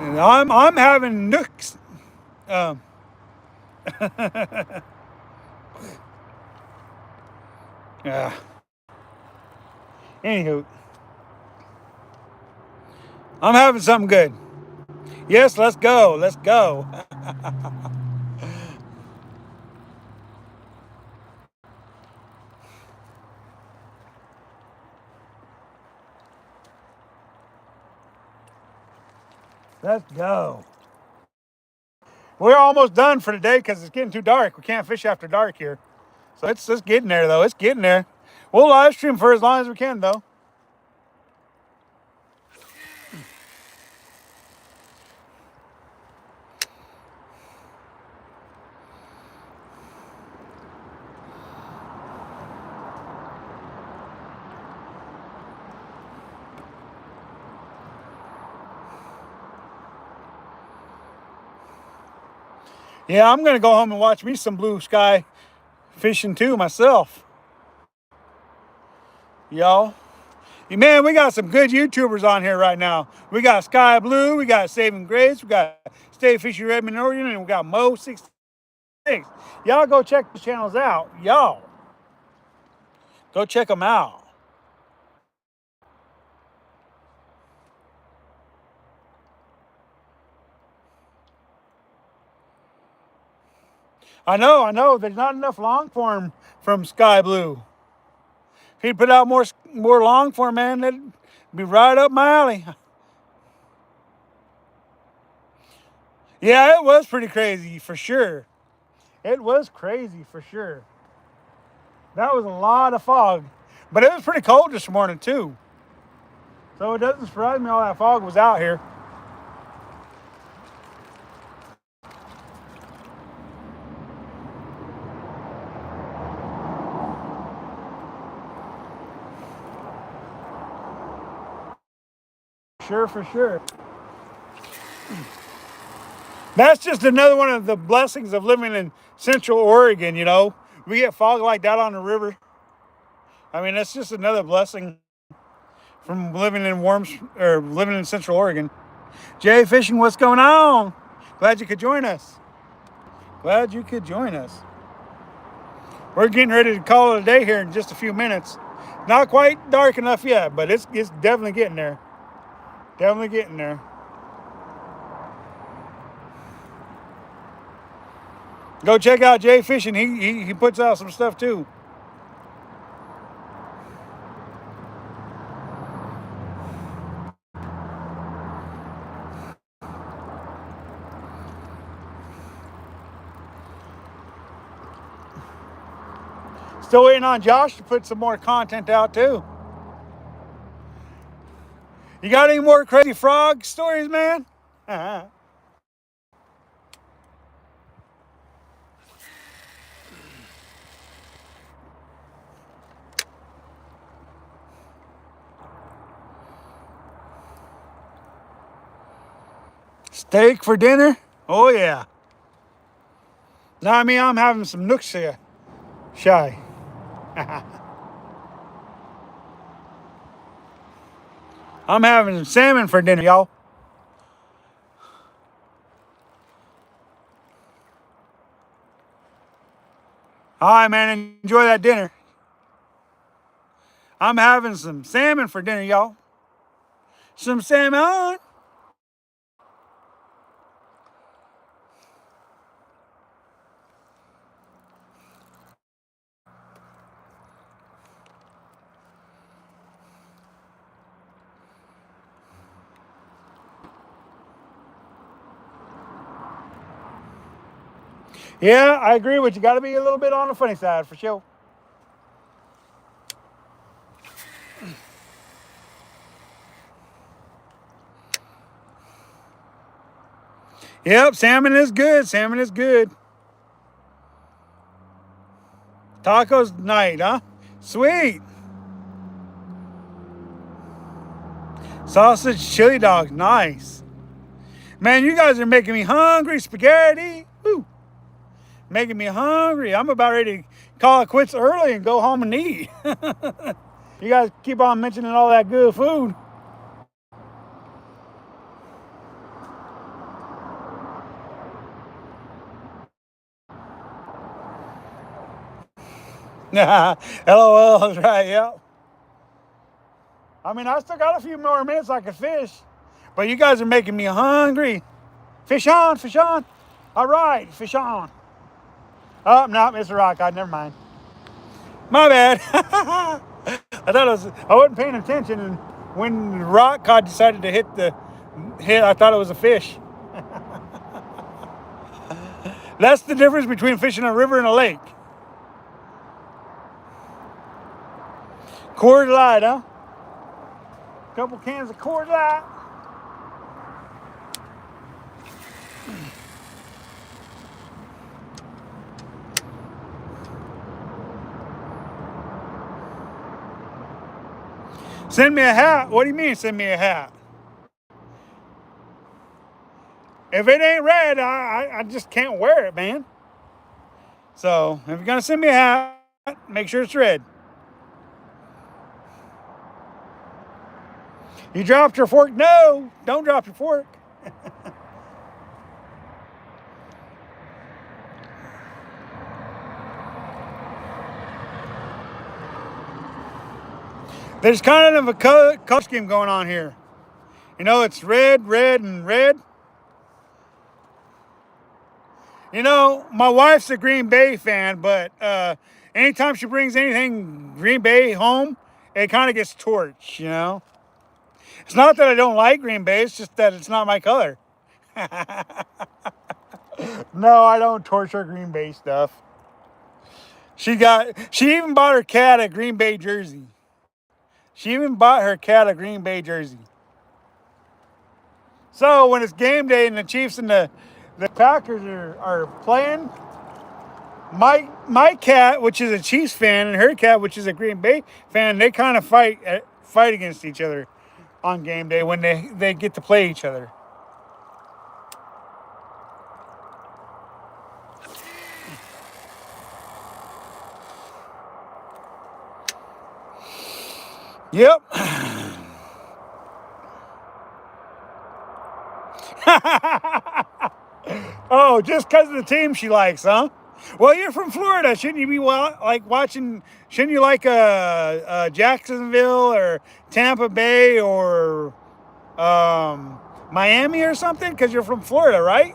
And I'm having nooks. Yeah. Anywho, I'm having something good. Yes, let's go. Let's go. Let's go. We're almost done for today because it's getting too dark. We can't fish after dark here. So it's getting there, though. It's getting there. We'll live stream for as long as we can, though. Yeah, I'm going to go home and watch me some blue sky fishing, too, myself. Y'all. Man, we got some good YouTubers on here right now. We got Sky Blue, we got Saving Grace, we got Stay Fishy Redmond Oregon, and we got Mo66. Y'all go check the channels out. Y'all. Go check them out. I know. There's not enough long form from Sky Blue. If he'd put out more long form, man, that'd be right up my alley. Yeah, it was pretty crazy for sure. It was crazy for sure. That was a lot of fog. But it was pretty cold this morning too. So it doesn't surprise me all that fog was out here. Sure, for sure. That's just another one of the blessings of living in Central Oregon, you know. We get fog like that on the river. I mean, that's just another blessing from living in Central Oregon. Jay Fishing, what's going on? Glad you could join us. Glad you could join us. We're getting ready to call it a day here in just a few minutes. Not quite dark enough yet, but it's definitely getting there. Definitely getting there. Go check out Jay Fishing. He puts out some stuff too. Still waiting on Josh to put some more content out too. You got any more crazy frog stories, man? Steak for dinner? Oh yeah. Now I mean I'm having some nooks here. Shy. I'm having some salmon for dinner, y'all. All right, man. Enjoy that dinner. I'm having some salmon for dinner, y'all. Some salmon. Yeah, I agree with you. Got to be a little bit on the funny side for sure. Yep, salmon is good. Salmon is good. Tacos night, huh? Sweet. Sausage chili dog, nice. Man, you guys are making me hungry. Spaghetti. Woo. Making me hungry. I'm about ready to call it quits early and go home and eat. You guys keep on mentioning all that good food. LOL, that's right, yep. I mean, I still got a few more minutes I could fish, but you guys are making me hungry. Fish on, fish on. All right, fish on. Oh, no, it's a rock. Never mind. My bad. I wasn't paying attention, and when the rock cod decided to hit, I thought it was a fish. That's the difference between fishing a river and a lake. Coors Light, huh? Couple cans of Coors Light. Send me a hat. What do you mean, send me a hat? If it ain't red, I just can't wear it, man. So if you're gonna send me a hat, make sure it's red. You dropped your fork? No, don't drop your fork. There's kind of a color scheme going on here. You know, it's red, red, and red. You know, my wife's a Green Bay fan, but anytime she brings anything Green Bay home, it kind of gets torched, you know? It's not that I don't like Green Bay, it's just that it's not my color. No, I don't torch her Green Bay stuff. She even bought her cat a Green Bay jersey. She even bought her cat a Green Bay jersey. So when it's game day and the Chiefs and the Packers are playing, my cat, which is a Chiefs fan, and her cat, which is a Green Bay fan, they kind of fight against each other on game day when they get to play each other. Yep. Oh, just because of the team she likes, huh? Well, you're from Florida. Shouldn't you be watching? Shouldn't you like Jacksonville or Tampa Bay or Miami or something? Because you're from Florida, right?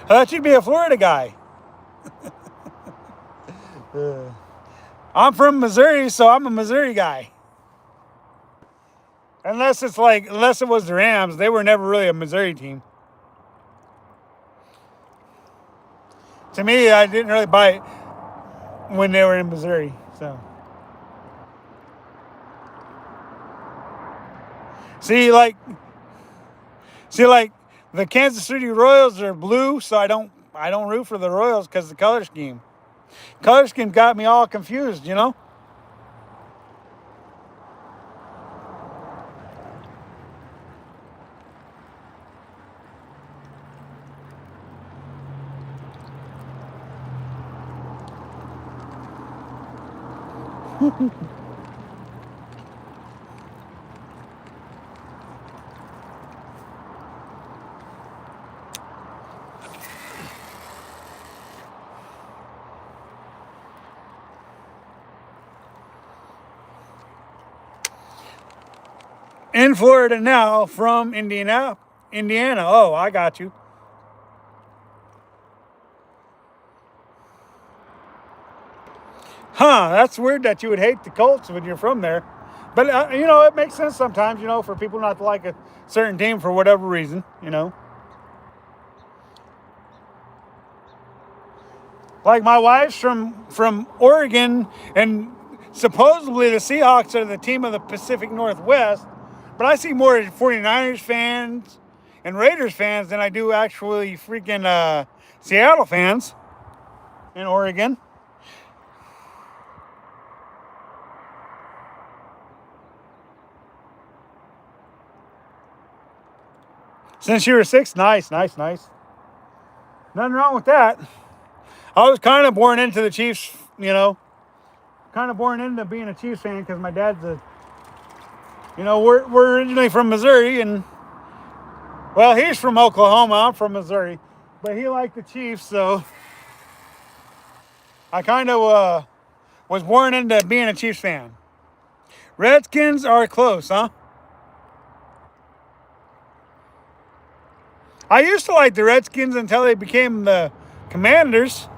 I thought you'd be a Florida guy. I'm from Missouri, so I'm a Missouri guy. Unless it was the Rams, they were never really a Missouri team. To me, I didn't really buy it when they were in Missouri. So, see, like the Kansas City Royals are blue, so I don't root for the Royals because the color scheme. Color scheme got me all confused, you know. In Florida now from Indiana. Oh, I got you. Huh, that's weird that you would hate the Colts when you're from there. But, you know, it makes sense sometimes, you know, for people not to like a certain team for whatever reason, you know. Like my wife's from Oregon, and supposedly the Seahawks are the team of the Pacific Northwest. But I see more 49ers fans and Raiders fans than I do actually freaking Seattle fans in Oregon. Since you were 6, nice. Nothing wrong with that. I was kind of born into the Chiefs, you know. Kind of born into being a Chiefs fan because my dad's we're originally from Missouri, and well, he's from Oklahoma. I'm from Missouri, but he liked the Chiefs, so I kind of was born into being a Chiefs fan. Redskins are close, huh? I used to like the Redskins until they became the Commanders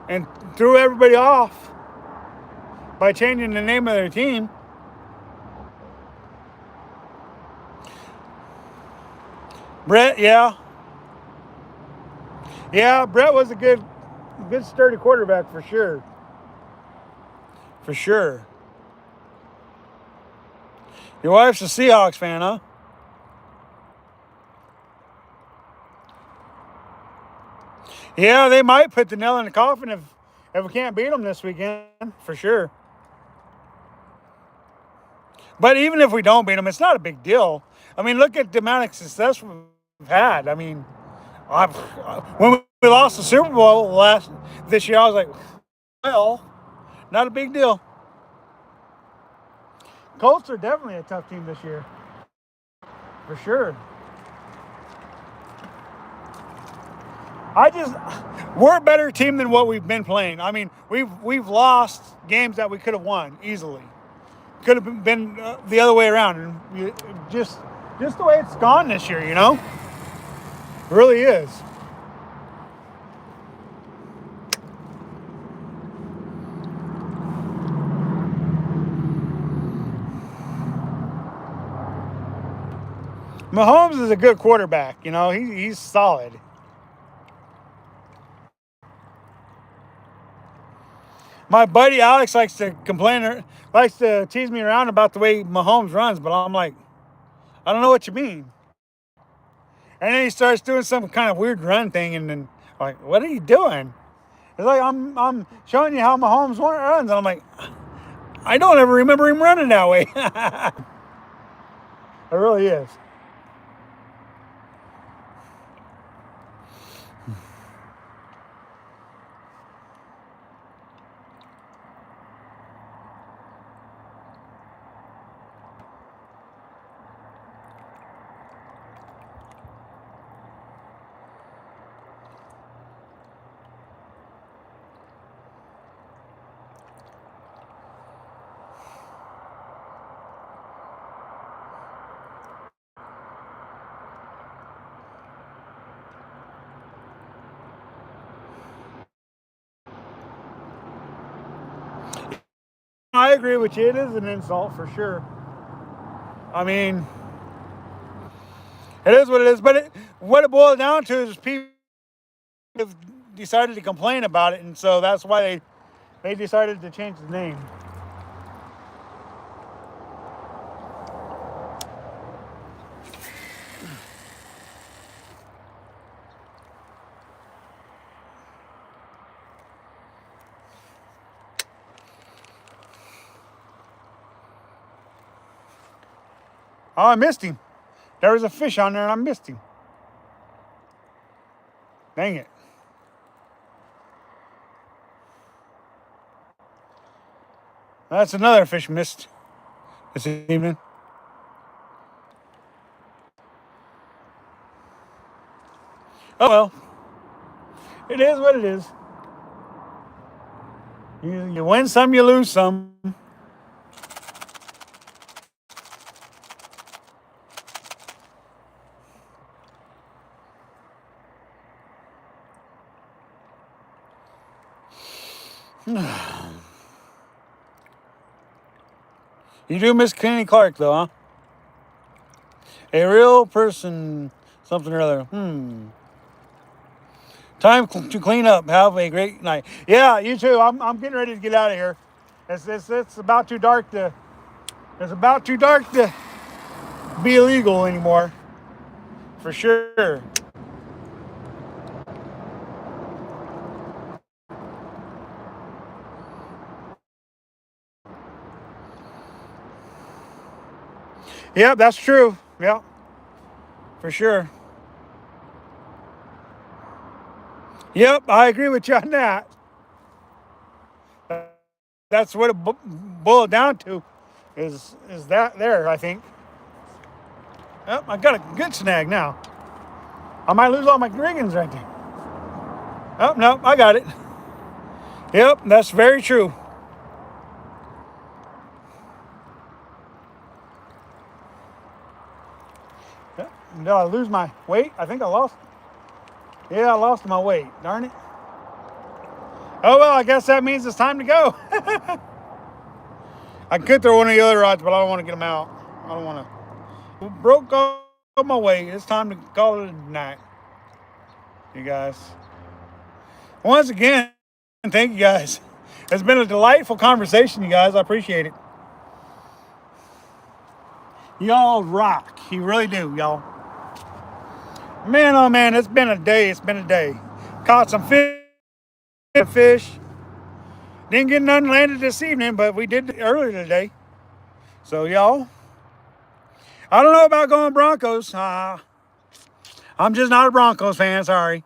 and threw everybody off by changing the name of their team. Brett, yeah. Yeah, Brett was a good sturdy quarterback for sure. For sure. Your wife's a Seahawks fan, huh? Yeah, they might put the nail in the coffin if we can't beat them this weekend, for sure. But even if we don't beat them, it's not a big deal. I mean, look at the amount of success we've had. I mean, when we lost the Super Bowl this year, I was like, well, not a big deal. Colts are definitely a tough team this year, for sure. We're a better team than what we've been playing. I mean, we've lost games that we could have won easily. Could have been the other way around, and just the way it's gone this year, you know, it really is. Mahomes is a good quarterback, you know. He's solid. My buddy Alex likes to tease me around about the way Mahomes runs, but I'm like, I don't know what you mean. And then he starts doing some kind of weird run thing, and then I'm like, what are you doing? It's like I'm showing you how Mahomes runs, and I'm like, I don't ever remember him running that way. It really is. I agree with you. It is an insult for sure. I mean, it is what it is. But what it boils down to is people have decided to complain about it, and so that's why they decided to change the name. Oh, I missed him. There was a fish on there, and I missed him. Dang it. That's another fish missed this evening. Oh well. It is what it is. You win some, you lose some. You do miss Kenny Clark, though, huh? A real person, something or other. Time to clean up. Have a great night. Yeah, you too. I'm getting ready to get out of here. It's about too dark to. It's about too dark to be illegal anymore. For sure. Yep, that's true. Yep, for sure. Yep, I agree with you on that. That's what it boiled down to, is that there? I think. Yep, I got a good snag now. I might lose all my riggins right there. Oh no, I got it. Yep, that's very true. Yep. Did I lose my weight? I think I lost. Yeah, I lost my weight. Darn it. Oh well, I guess that means it's time to go. I could throw one of the other rods, but I don't want to get them out. I don't want to. Broke all my weight. It's time to call it a night, you guys. Once again, thank you guys. It's been a delightful conversation, you guys. I appreciate it. Y'all rock. You really do, y'all. Man, oh man, it's been a day. It's been a day. Caught some fish. Didn't get none landed this evening, but we did earlier today. So, y'all, I don't know about going Broncos. I'm just not a Broncos fan. Sorry.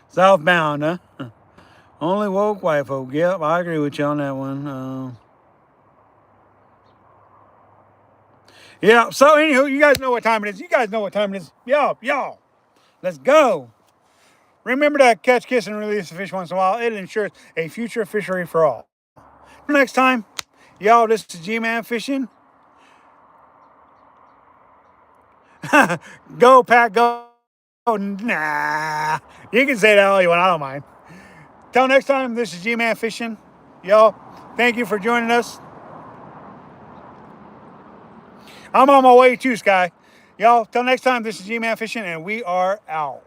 Southbound, huh? Only woke white folk. Yep, I agree with you on that one. Yeah, so anywho, you guys know what time it is. You guys know what time it is. Y'all, let's go. Remember to catch, kiss, and release the fish once in a while. It ensures a future fishery for all. Next time, y'all, this is G-Man Fishing. Go, Pack, go. Nah. You can say that all you want. I don't mind. Till next time, this is G-Man Fishing. Y'all, thank you for joining us. I'm on my way too, Sky. Y'all, till next time, this is G-Man Fishing, and we are out.